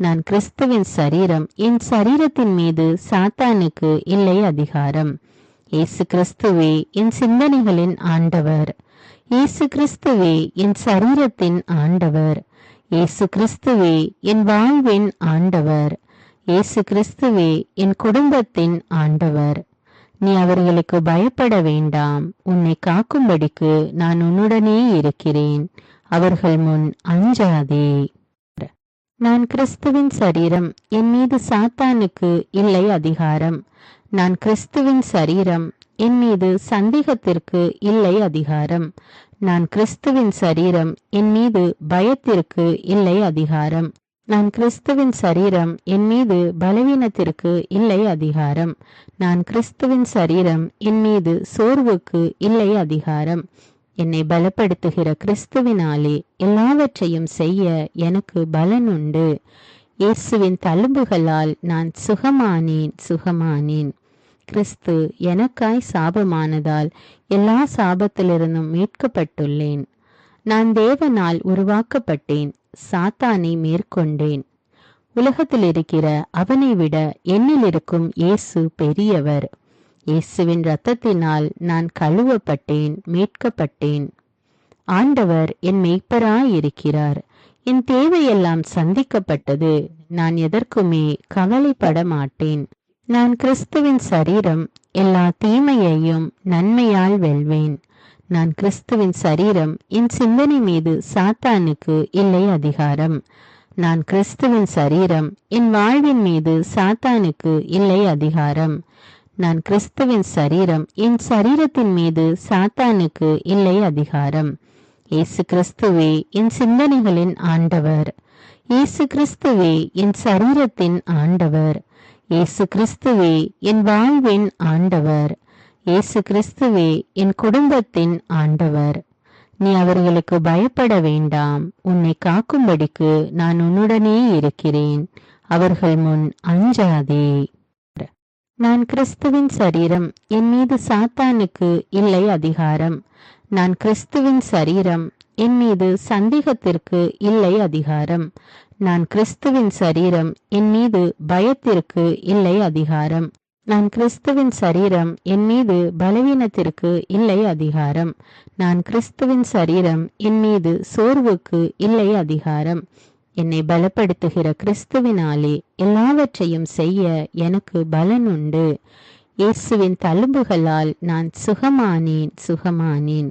நான் கிறிஸ்துவின் சரீரம், என் சரீரத்தின் மீது சாத்தானுக்கு இல்லை அதிகாரம். இயேசு கிறிஸ்துவே என் சிந்தனைகளின் ஆண்டவர். இயேசு கிறிஸ்துவே என் சரீரத்தின் ஆண்டவர். இயேசு கிறிஸ்துவே என் வாழ்வின் ஆண்டவர். இயேசு கிறிஸ்துவே என் குடும்பத்தின் ஆண்டவர். நீ அவர்களுக்கு பயப்பட வேண்டாம். உன்னை காக்கும்படிக்கு நான் உன்னுடனே இருக்கிறேன். அவர்கள் முன் அஞ்சாதே. நான் கிறிஸ்துவின் சரீரம், என் மீது சாத்தானுக்கு இல்லை அதிகாரம். நான் கிறிஸ்துவின் சரீரம், என் மீது சந்தேகத்திற்கு இல்லை அதிகாரம். நான் கிறிஸ்துவின் சரீரம், என் மீது பயத்திற்கு இல்லை அதிகாரம். நான் கிறிஸ்துவின் சரீரம், என் மீது பலவீனத்திற்கு இல்லை அதிகாரம். நான் கிறிஸ்துவின் சரீரம், என் மீது சோர்வுக்கு இல்லை அதிகாரம். என்னை பலப்படுத்துகிற கிறிஸ்துவினாலே எல்லாவற்றையும் செய்ய எனக்கு பலன் உண்டு. இயேசுவின் தழும்புகளால் நான் சுகமானேன். கிறிஸ்து எனக்காய் சாபமானதால் எல்லா சாபத்திலிருந்தும் மீட்கப்பட்டுள்ளேன். நான் தேவனால் உருவாக்கப்பட்டேன், சாத்தானை மேற்கொண்டேன். உலகத்தில் இருக்கிற அவனை விட என்னில் இருக்கும் இயேசு பெரியவர். இயேசுவின் இரத்தத்தினால் நான் கழுவப்பட்டேன், மீட்கப்பட்டேன். ஆண்டவர் என் மேய்ப்பராயிருக்கிறார். என் தேவையெல்லாம் சந்திக்கப்பட்டது. நான் எதற்குமே கவலைப்பட மாட்டேன். நான் கிறிஸ்துவின் சரீரம், எல்லா தீமையையும் நன்மையால் வெல்வேன். நான் கிறிஸ்துவின் சரீரம், என் சிந்தனை மீது சாத்தானுக்கு இல்லை அதிகாரம். நான் கிறிஸ்துவின் சரீரம், என் வாழ்வின் மீது சாத்தானுக்கு இல்லை அதிகாரம். நான் கிறிஸ்துவின் சரீரம், என் சரீரத்தின் மீது சாத்தானுக்கு இல்லை அதிகாரம். இயேசு கிறிஸ்துவே என் சிந்தனைகளின் ஆண்டவர். இயேசு கிறிஸ்துவே என் சரீரத்தின் ஆண்டவர். இயேசு கிறிஸ்துவே என் வாழ்வின் ஆண்டவர். இயேசு கிறிஸ்துவே என் குடும்பத்தின் ஆண்டவர். நீ அவர்களுக்கு பயப்பட வேண்டாம். உன்னை காக்கும்படிக்கு நான் உன்னுடனே இருக்கிறேன். அவர்கள் முன் அஞ்சாதே. நான் கிறிஸ்துவின் சரீரம், என் மீது சாத்தானுக்கு இல்லை அதிகாரம். நான் கிறிஸ்துவின் சரீரம், என் மீது சந்தேகத்திற்கு இல்லை அதிகாரம். நான் கிறிஸ்துவின் சரீரம், என் மீது பயத்திற்கு இல்லை அதிகாரம். நான் கிறிஸ்துவின் சரீரம், என் மீது பலவீனத்திற்கு இல்லை அதிகாரம். நான் கிறிஸ்துவின் சரீரம், என் மீது சோர்வுக்கு இல்லை அதிகாரம். என்னை பலப்படுத்துகிற கிறிஸ்துவினாலே எல்லாவற்றையும் செய்ய எனக்கு பலன் உண்டு. இயேசுவின் தழும்புகளால் நான் சுகமானேன்.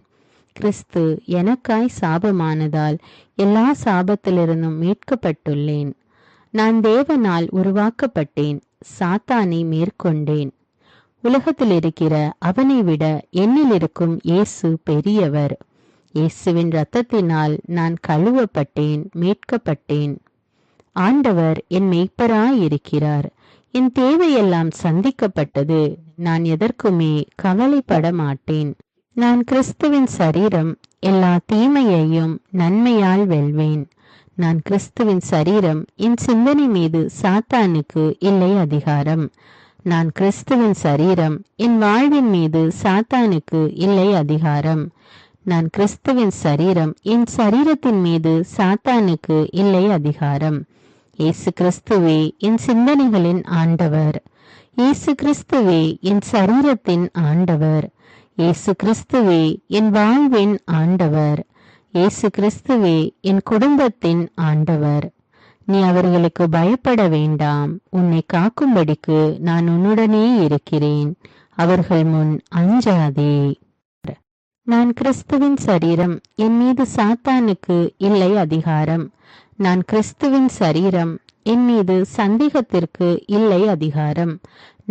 கிறிஸ்து எனக்காய் சாபமானதால் எல்லா சாபத்திலிருந்தும் மீட்கப்பட்டுள்ளேன். நான் தேவனால் உருவாக்கப்பட்டேன், சாத்தானை மேற்கொண்டேன். உலகத்தில் இருக்கிற அவனை விட என்னில் இருக்கும் இயேசு பெரியவர். இயேசுவின் இரத்தத்தினால் நான் கழுவப்பட்டேன், மீட்கப்பட்டேன். ஆண்டவர் என் மேய்ப்பராயிருக்கிறார். என் தேவையெல்லாம் சந்திக்கப்பட்டது. நான் எதற்குமே கவலைப்பட மாட்டேன். நான் கிறிஸ்துவின் சரீரம், எல்லா தீமையையும் நன்மையால் வெல்வேன். நான் கிறிஸ்துவின் சரீரம், என் சிந்தனை மீது சாத்தானுக்கு இல்லை அதிகாரம். நான் கிறிஸ்துவின் சரீரம், என் வாழ்வின் மீது சாத்தானுக்கு இல்லை அதிகாரம். நான் கிறிஸ்துவின் சரீரம், என் சரீரத்தின் மீது சாத்தானுக்கு இல்லை அதிகாரம். இயேசு கிறிஸ்துவே என் சிந்தனைகளின் ஆண்டவர். இயேசு கிறிஸ்துவே என் சரீரத்தின் ஆண்டவர். இயேசு கிறிஸ்துவே என் வாழ்வின் ஆண்டவர். இயேசு கிறிஸ்துவே என் குடும்பத்தின் ஆண்டவர். நீ அவர்களுக்கு பயப்பட வேண்டாம், உன்னை காக்கும்படிக்கு நான் உன்னுடனே இருக்கிறேன். அவர்கள் முன் அஞ்சாதே. நான் கிறிஸ்துவின் சரீரம், என் மீது சாத்தானுக்கு இல்லை அதிகாரம். நான் கிறிஸ்துவின் சரீரம், என் மீது சந்தேகத்திற்கு இல்லை அதிகாரம்.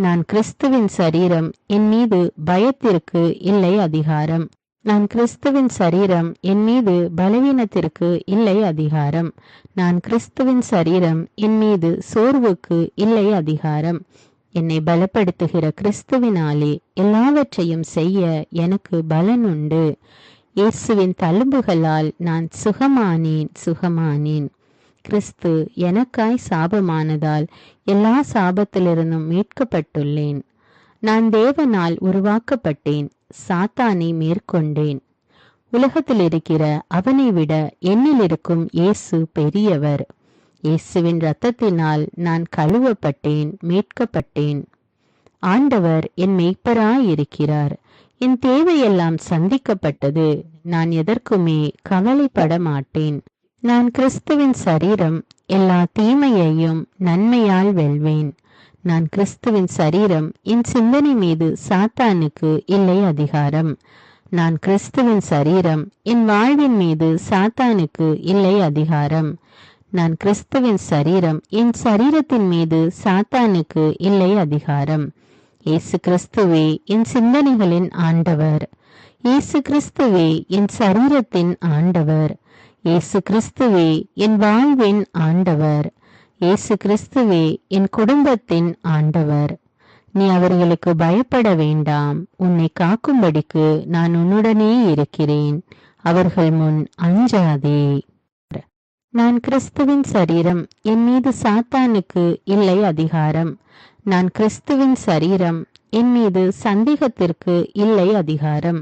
நான் கிறிஸ்துவின் சரீரம், என் மீது பயத்திற்கு இல்லை அதிகாரம். நான் கிறிஸ்துவின் சரீரம், என் மீது பலவீனத்திற்கு இல்லை அதிகாரம். நான் கிறிஸ்துவின் சரீரம், என் மீது சோர்வுக்கு இல்லை அதிகாரம். என்னை பலப்படுத்துகிற கிறிஸ்துவினாலே எல்லாவற்றையும் செய்ய எனக்கு பலன் உண்டு. இயேசுவின் தழும்புகளால் நான் சுகமானேன். கிறிஸ்து எனக்காய் சாபமானதால் எல்லா சாபத்திலிருந்தும் மீட்கப்பட்டுள்ளேன். நான் தேவனால் உருவாக்கப்பட்டேன், சாத்தானை மேற்கொண்டேன். உலகத்தில் இருக்கிற அவனை விட என்னில் இருக்கும் இயேசு பெரியவர். இயேசுவின் இரத்தத்தினால் நான் கழுவப்பட்டேன், மீட்கப்பட்டேன். ஆண்டவர் என் மெய்ப்பராயிருக்கிறார். என் தேவையெல்லாம் சந்திக்கப்பட்டது. நான் எதற்குமே கவலைப்பட மாட்டேன். நான் கிறிஸ்துவின் சரீரம், எல்லா தீமையையும் நன்மையால் வெல்வேன். நான் கிறிஸ்துவின் சரீரம், என் சிந்தனை மீது சாத்தானுக்கு இல்லை அதிகாரம். நான் கிறிஸ்துவின் சரீரம், என் வாழ்வின் மீது சாத்தானுக்கு இல்லை அதிகாரம். நான் கிறிஸ்துவின் சரீரம், என் சரீரத்தின் மீது சாத்தானுக்கு இல்லை அதிகாரம். இயேசு கிறிஸ்துவே என் சிந்தனைகளின் ஆண்டவர். இயேசு கிறிஸ்துவே என் சரீரத்தின் ஆண்டவர். இயேசு கிறிஸ்துவே என் வாழ்வின் ஆண்டவர். இயேசு கிறிஸ்துவே என் குடும்பத்தின் ஆண்டவர். நீ அவர்களுக்கு பயப்பட வேண்டாம், உன்னை காக்கும்படிக்கு நான் உன்னுடனே இருக்கிறேன். அவர்கள் முன் அஞ்சாதே. நான் கிறிஸ்துவின் சரீரம், என் மீது சாத்தானுக்கு இல்லை அதிகாரம். நான் கிறிஸ்துவின் சரீரம், என் மீது சந்தேகத்திற்கு இல்லை அதிகாரம்.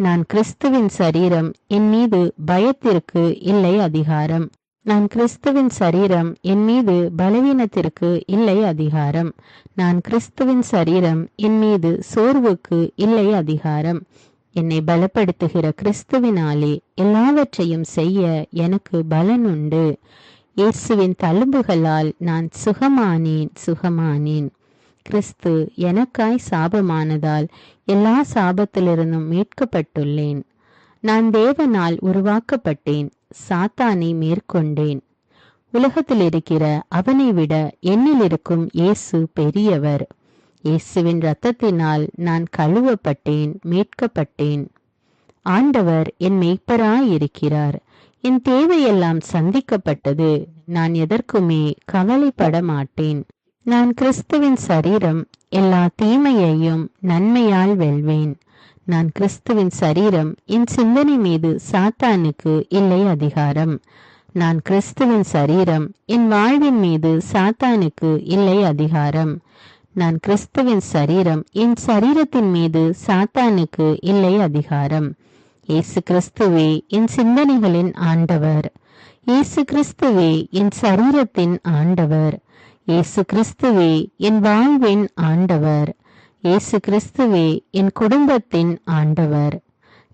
நான் கிறிஸ்துவின் சரீரம், என் மீது பயத்திற்கு இல்லை அதிகாரம். நான் கிறிஸ்துவின் சரீரம், என் மீது பலவீனத்திற்கு இல்லை அதிகாரம். நான் கிறிஸ்துவின் சரீரம், என் மீது சோர்வுக்கு இல்லை அதிகாரம். என்னை பலப்படுத்துகிற கிறிஸ்துவினாலே எல்லாவற்றையும் செய்ய எனக்கு பலன் உண்டு. இயேசுவின் தழும்புகளால் நான் சுகமானேன். கிறிஸ்து எனக்காய் சாபமானதால் எல்லா சாபத்திலிருந்தும் மீட்கப்பட்டுள்ளேன். நான் தேவனால் உருவாக்கப்பட்டேன், சாத்தானை மேற்கொண்டேன். உலகத்தில் இருக்கிற அவனை விட என்னில் இருக்கும் இயேசு பெரியவர். இயேசுவின் இரத்தத்தினால் நான் கழுவப்பட்டேன், மீட்கப்பட்டேன். ஆண்டவர் என் மெய்ப்பராயிருக்கிறார். என் தேவையெல்லாம் சந்திக்கப்பட்டது. நான் எதற்குமே கவலைப்பட மாட்டேன். நான் கிறிஸ்துவின் சரீரம், எல்லா தீமையையும் நன்மையால் வெல்வேன். நான் கிறிஸ்துவின் சரீரம், என் சிந்தனை மீது சாத்தானுக்கு இல்லை அதிகாரம். நான் கிறிஸ்துவின் சரீரம், என் வாழ்வின் மீது சாத்தானுக்கு இல்லை அதிகாரம். நான் கிறிஸ்துவின் சரீரம், என் சரீரத்தின் மீது சாத்தானுக்கு இல்லை அதிகாரம். இயேசு கிறிஸ்துவே என் சிந்தனைகளின் ஆண்டவர். இயேசு கிறிஸ்துவே என் சரீரத்தின் ஆண்டவர். இயேசு கிறிஸ்துவே என் வாழ்வின் ஆண்டவர். இயேசு கிறிஸ்துவே என் குடும்பத்தின் ஆண்டவர்.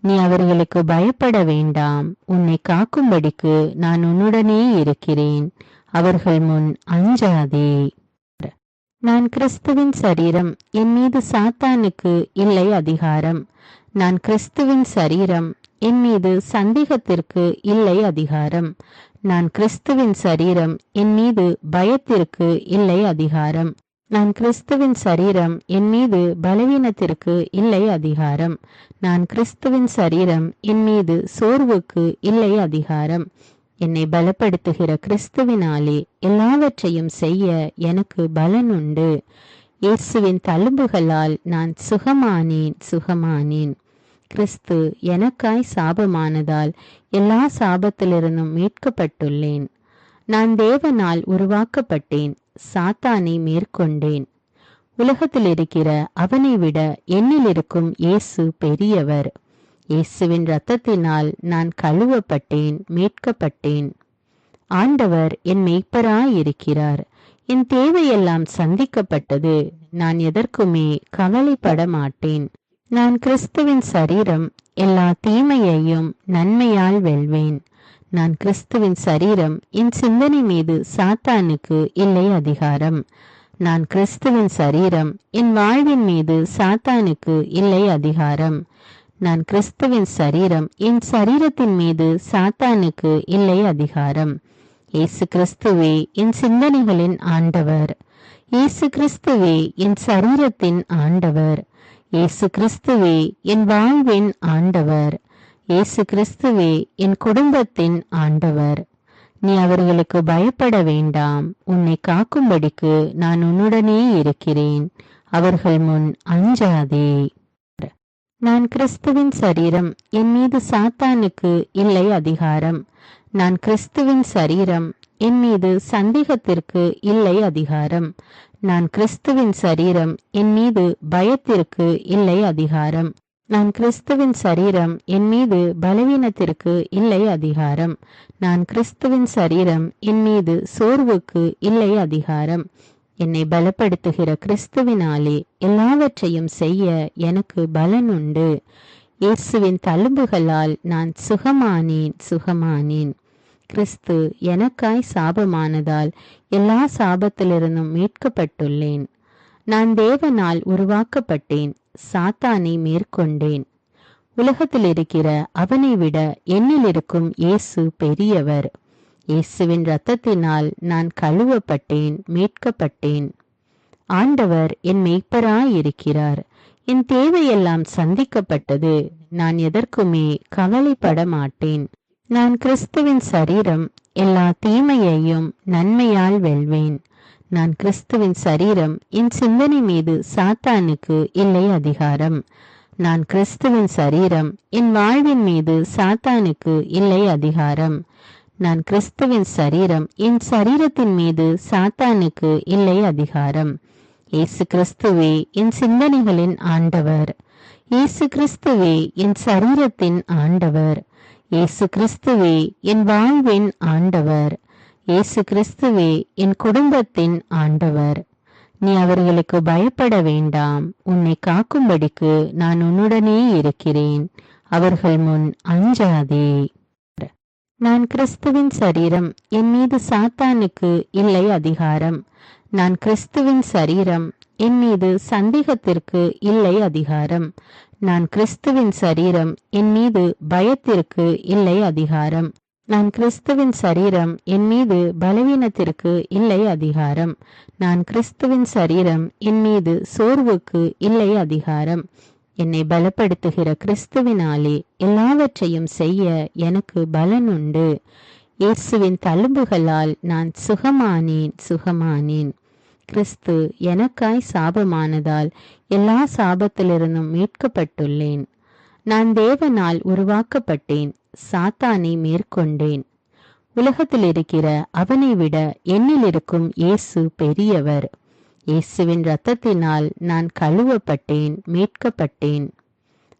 நீ அவர்களுக்கு பயப்பட வேண்டாம், உன்னை காக்கும்படிக்கு நான் உன்னுடனே இருக்கிறேன். அவர்கள் முன் அஞ்சாதே. நான் கிறிஸ்துவின் சரீரம், என் மீது சாத்தானுக்கு இல்லை அதிகாரம். நான் கிறிஸ்துவின் சரீரம், என் மீது சந்தேகத்திற்கு இல்லை அதிகாரம். நான் கிறிஸ்துவின் சரீரம், என் மீது பயத்திற்கு இல்லை அதிகாரம். நான் கிறிஸ்துவின் சரீரம், என் மீது பலவீனத்திற்கு இல்லை அதிகாரம். நான் கிறிஸ்துவின் சரீரம், என் மீது சோர்வுக்கு இல்லை அதிகாரம். என்னை பலப்படுத்துகிற கிறிஸ்துவினாலே எல்லாவற்றையும் செய்ய எனக்கு பலன் உண்டு. இயேசுவின் தழும்புகளால் நான் சுகமானேன். கிறிஸ்து எனக்காய் சாபமானதால் எல்லா சாபத்திலிருந்தும் மீட்கப்பட்டுள்ளேன். நான் தேவனால் உருவாக்கப்பட்டேன், சாத்தானை மேற்கொண்டேன். உலகத்தில் இருக்கிற அவனை விட என்னில் இருக்கும் இயேசு பெரியவர். இயேசுவின் இரத்தத்தினால் நான் கழுவப்பட்டேன், மீட்கப்பட்டேன். ஆண்டவர் என் மெய்ப்பராயிருக்கிறார். என் தேவையெல்லாம் சந்திக்கப்பட்டது. நான் எதற்குமே கவலைப்பட மாட்டேன். நான் கிறிஸ்துவின் சரீரம். எல்லா தீமையையும் நன்மையால் வெல்வேன். நான் கிறிஸ்துவின் சரீரம். என் சிந்தனை மீது சாத்தானுக்கு இல்லை அதிகாரம். நான் கிறிஸ்துவின் சரீரம். என் வாழ்வின் மீது சாத்தானுக்கு இல்லை அதிகாரம். நான் கிறிஸ்துவின் சரீரம். என் சரீரத்தின் மீது சாத்தானுக்கு இல்லை அதிகாரம். இயேசு கிறிஸ்துவே என் சிந்தனைகளின் ஆண்டவர். இயேசு கிறிஸ்துவே என் சரீரத்தின் ஆண்டவர். இயேசு கிறிஸ்துவே என் வாழ்வின் ஆண்டவர். இயேசு கிறிஸ்துவே என் குடும்பத்தின் ஆண்டவர். நீ அவர்களுக்கு பயப்பட வேண்டாம். உன்னை காக்கும்படிக்கு நான் உன்னுடனே இருக்கிறேன். அவர்கள் முன் அஞ்சாதே. நான் கிறிஸ்துவின் சரீரம். என் மீது சாத்தானுக்கு இல்லை அதிகாரம். நான் கிறிஸ்துவின் சரீரம். என் மீது சந்தேகத்திற்கு இல்லை அதிகாரம். நான் கிறிஸ்துவின் சரீரம். என் மீது பயத்திற்கு இல்லை அதிகாரம். நான் கிறிஸ்துவின் சரீரம். என் மீது பலவீனத்திற்கு இல்லை அதிகாரம். நான் கிறிஸ்துவின் சரீரம். என் மீது சோர்வுக்கு இல்லை அதிகாரம். என்னை பலப்படுத்துகிற கிறிஸ்துவினாலே எல்லாவற்றையும் செய்ய எனக்கு பலன் உண்டு. இயேசுவின் தழும்புகளால் நான் சுகமானேன். கிறிஸ்து எனக்காய் சாபமானதால் எல்லா சாபத்திலிருந்தும் மீட்கப்பட்டுள்ளேன். நான் தேவனால் உருவாக்கப்பட்டேன். சாத்தானை மேற்கொண்டேன். உலகத்தில் இருக்கிற அவனை விட என்னில் இருக்கும் இயேசு பெரியவர். இயேசுவின் இரத்தத்தினால் நான் கழுவப்பட்டேன், மீட்கப்பட்டேன். ஆண்டவர் என் மெய்ப்பராயிருக்கிறார். என் தேவையெல்லாம் சந்திக்கப்பட்டது. நான் எதற்குமே கவலைப்பட மாட்டேன். நான் கிறிஸ்துவின் சரீரம். எல்லா தீமையையும் நன்மையால் வெல்வேன். நான் கிறிஸ்துவின் சரீரம். என் சிந்தனை மீது சாத்தானுக்கு இல்லை அதிகாரம். நான் கிறிஸ்துவின் சரீரம். என் வாழ்வின் மீது சாத்தானுக்கு இல்லை அதிகாரம். நான் கிறிஸ்துவின் சரீரம். என் சரீரத்தின் மீது சாத்தானுக்கு இல்லை அதிகாரம். இயேசு கிறிஸ்துவே என் சிந்தனைகளின் ஆண்டவர். இயேசு கிறிஸ்துவே என் சரீரத்தின் ஆண்டவர். இயேசு கிறிஸ்துவே என் வாழ்வின் ஆண்டவர். இயேசு கிறிஸ்துவே என் குடும்பத்தின் ஆண்டவர். நீ அவர்களுக்கு பயப்பட வேண்டாம். உன்னை காக்கும்படிக்கு நான் உன்னுடனே இருக்கிறேன். அவர்கள் முன் அஞ்சாதே. நான் கிறிஸ்துவின் சரீரம். என் மீது சாத்தானுக்கு இல்லை அதிகாரம். நான் கிறிஸ்துவின் சரீரம். என் மீது சந்தேகத்திற்கு இல்லை அதிகாரம். நான் கிறிஸ்துவின் சரீரம். என் மீது பயத்திற்கு இல்லை அதிகாரம். நான் கிறிஸ்துவின் சரீரம். என் மீது பலவீனத்திற்கு இல்லை அதிகாரம். நான் கிறிஸ்துவின் சரீரம். என் மீது சோர்வுக்கு இல்லை அதிகாரம். என்னை பலப்படுத்துகிற கிறிஸ்துவினாலே எல்லாவற்றையும் செய்ய எனக்கு பலன் உண்டு. இயேசுவின் தழும்புகளால் நான் சுகமானேன். கிறிஸ்து எனக்காய் சாபமானதால் எல்லா சாபத்திலிருந்தும் மீட்கப்பட்டுள்ளேன். நான் தேவனால் உருவாக்கப்பட்டேன். சாத்தானை மேற்கொண்டேன். உலகத்தில் இருக்கிற அவனை விட என்னில் இருக்கும் இயேசு பெரியவர். இயேசுவின் இரத்தத்தினால் நான் கழுவப்பட்டேன், மீட்கப்பட்டேன்.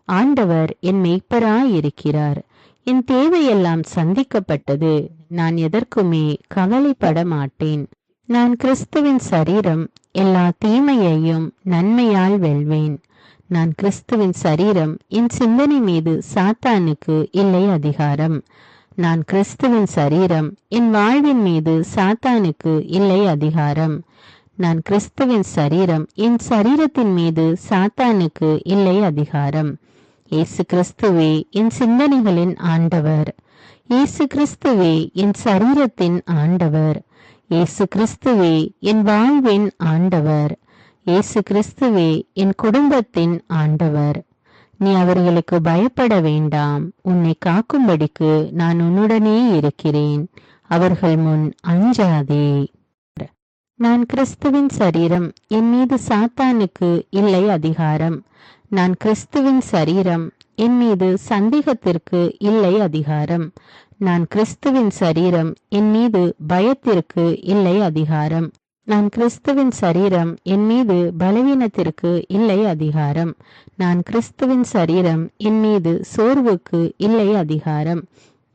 ஆண்டவர் என் மெய்ப்பராயிருக்கிறார். என் தேவையெல்லாம் சந்திக்கப்பட்டது. நான் எதற்குமே கவலைப்பட மாட்டேன். நான் கிறிஸ்துவின் சரீரம். எல்லா தீமையையும் நன்மையால் வெல்வேன். நான் கிறிஸ்துவின் சரீரம். என் சிந்தனை மீது சாத்தானுக்கு இல்லை அதிகாரம். நான் கிறிஸ்துவின் சரீரம். என் வாழ்வின் மீது சாத்தானுக்கு இல்லை அதிகாரம். நான் கிறிஸ்துவின் சரீரம். என் சரீரத்தின் மீது சாத்தானுக்கு இல்லை அதிகாரம். இயேசு கிறிஸ்துவே என் சிந்தனைகளின் ஆண்டவர். இயேசு கிறிஸ்துவே என் சரீரத்தின் ஆண்டவர். இயேசு கிறிஸ்துவே என் வாழ்வின் ஆண்டவர். இயேசு கிறிஸ்துவே என் குடும்பத்தின் ஆண்டவர். நீ அவர்களுக்கு பயப்பட வேண்டாம். உன்னை காக்கும்படிக்கு நான் உன்னுடனே இருக்கிறேன். அவர்கள் முன் அஞ்சாதே. நான் கிறிஸ்துவின் சரீரம். என் மீது சாத்தானுக்கு இல்லை அதிகாரம். நான் கிறிஸ்துவின் சரீரம். என் மீது சந்தேகத்திற்கு இல்லை அதிகாரம். நான் கிறிஸ்துவின் சரீரம். என் மீது பயத்திற்கு இல்லை அதிகாரம். நான் கிறிஸ்துவின் சரீரம். என் மீது பலவீனத்திற்கு இல்லை அதிகாரம். நான் கிறிஸ்துவின் சரீரம். என் மீது சோர்வுக்கு இல்லை அதிகாரம்.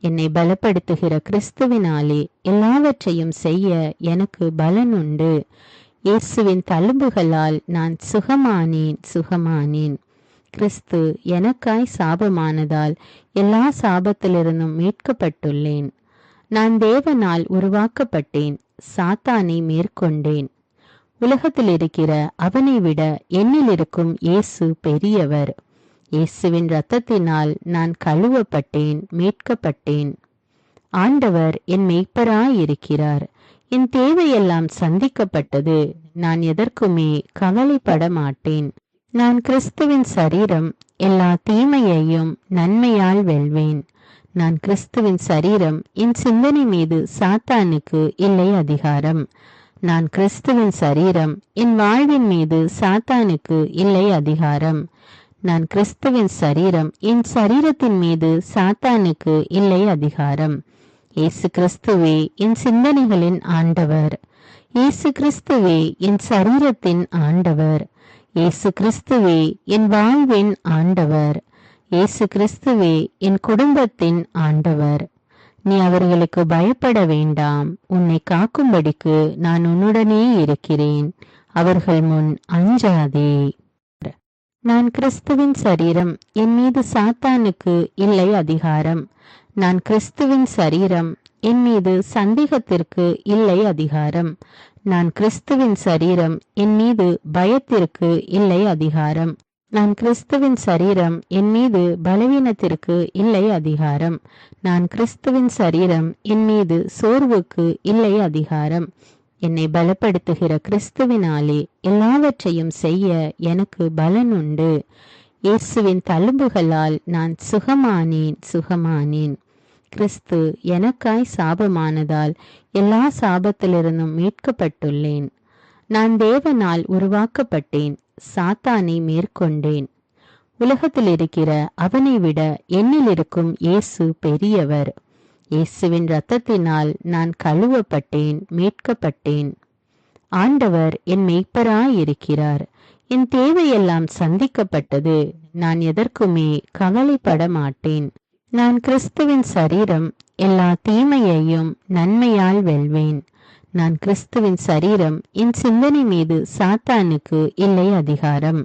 என்னை பலப்படுத்துகிற கிறிஸ்துவினாலே எல்லாவற்றையும் செய்ய எனக்கு பலன் உண்டு. இயேசுவின் தழும்புகளால் நான் சுகமானேன். கிறிஸ்து எனக்காய் சாபமானதால் எல்லா சாபத்திலிருந்தும் மீட்கப்பட்டுள்ளேன். நான் தேவனால் உருவாக்கப்பட்டேன், சாத்தானை மேற்கொண்டேன். உலகத்தில் இருக்கிற அவனை விட என்னில் இருக்கும் இயேசு பெரியவர். இயேசுவின் இரத்தத்தினால் நான் கழுவப்பட்டேன், மீட்கப்பட்டேன். ஆண்டவர் என் மெய்ப்பராயிருக்கிறார். என் தேவையெல்லாம் சந்திக்கப்பட்டது. நான் எதற்குமே கவலைப்பட மாட்டேன். நான் கிறிஸ்துவின் சரீரம், எல்லா தீமையையும் நன்மையால் வெல்வேன். நான் கிறிஸ்துவின் சரீரம், என் சிந்தனை மீது சாத்தானுக்கு இல்லை அதிகாரம். நான் கிறிஸ்துவின் சரீரம், என் வாழ்வின் மீது சாத்தானுக்கு இல்லை அதிகாரம். நான் கிறிஸ்துவின் சரீரம், என் சரீரத்தின் மீது சாத்தானுக்கு இல்லை அதிகாரம். இயேசு கிறிஸ்துவே என் சிந்தனைகளின் ஆண்டவர். இயேசு கிறிஸ்துவே என் சரீரத்தின் ஆண்டவர். இயேசு கிறிஸ்துவே என் வாழ்வின் ஆண்டவர். இயேசு கிறிஸ்துவே என் குடும்பத்தின் ஆண்டவர். நீ அவர்களுக்கு பயப்பட வேண்டாம். உன்னை காக்கும்படிக்கு நான் உன்னுடனே இருக்கிறேன். அவர்கள் முன் அஞ்சாதே. நான் கிறிஸ்துவின் சரீரம், என் மீது சாத்தானுக்கு இல்லை அதிகாரம். நான் கிறிஸ்துவின் சரீரம், என் மீது சந்தேகத்திற்கு இல்லை அதிகாரம். நான் கிறிஸ்துவின் சரீரம், என் மீது பயத்திற்கு இல்லை அதிகாரம். நான் கிறிஸ்துவின் சரீரம், என் மீது பலவீனத்திற்கு இல்லை அதிகாரம். நான் கிறிஸ்துவின் சரீரம், என் மீது சோர்வுக்கு இல்லை அதிகாரம். என்னை பலப்படுத்துகிற கிறிஸ்துவினாலே எல்லாவற்றையும் செய்ய எனக்கு பலன் உண்டு. இயேசுவின் தழும்புகளால் நான் சுகமானேன். கிறிஸ்து எனக்காய் சாபமானதால் எல்லா சாபத்திலிருந்தும் மீட்கப்பட்டுள்ளேன். நான் தேவனால் உருவாக்கப்பட்டேன், சாத்தானை மேற்கொண்டேன். உலகத்தில் இருக்கிற அவனை விட என்னில் இருக்கும் இயேசு பெரியவர். இயேசுவின் இரத்தத்தினால் நான் கழுவப்பட்டேன், மீட்கப்பட்டேன். ஆண்டவர் என் மெய்ப்பராயிருக்கிறார். என் தேவையெல்லாம் சந்திக்கப்பட்டது. நான் எதற்குமே கவலைப்பட மாட்டேன். நான் கிறிஸ்துவின் சரீரம், எல்லா தீமையையும் நன்மையால் வெல்வேன். நான் கிறிஸ்துவின் சரீரம், என் சிந்தனை மீது சாத்தானுக்கு இல்லை அதிகாரம்.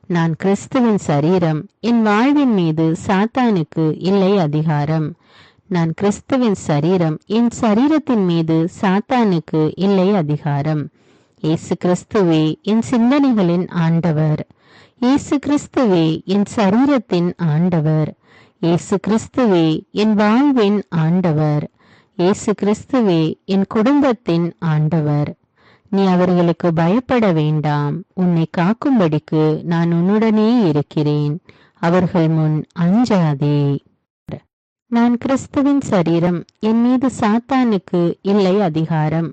நான் கிறிஸ்துவின் சரீரம், என் வாழ்வின் மீது சாத்தானுக்கு இல்லை அதிகாரம். நான் கிறிஸ்துவின் சரீரம், என் சரீரத்தின் மீது சாத்தானுக்கு இல்லை அதிகாரம். இயேசு கிறிஸ்துவே என் சிந்தனைகளின் ஆண்டவர். இயேசு கிறிஸ்துவே என் சரீரத்தின் ஆண்டவர். இயேசு கிறிஸ்துவே என் வாழ்வின் ஆண்டவர். இயேசு கிறிஸ்துவே என் குடும்பத்தின் ஆண்டவர். நீ அவர்களுக்கு பயப்பட வேண்டாம். உன்னை காக்கும்படிக்கு நான் உன்னுடனே இருக்கிறேன். அவர்கள் முன் அஞ்சாதே. நான் கிறிஸ்துவின் சரீரம், என் மீது சாத்தானுக்கு இல்லை அதிகாரம்.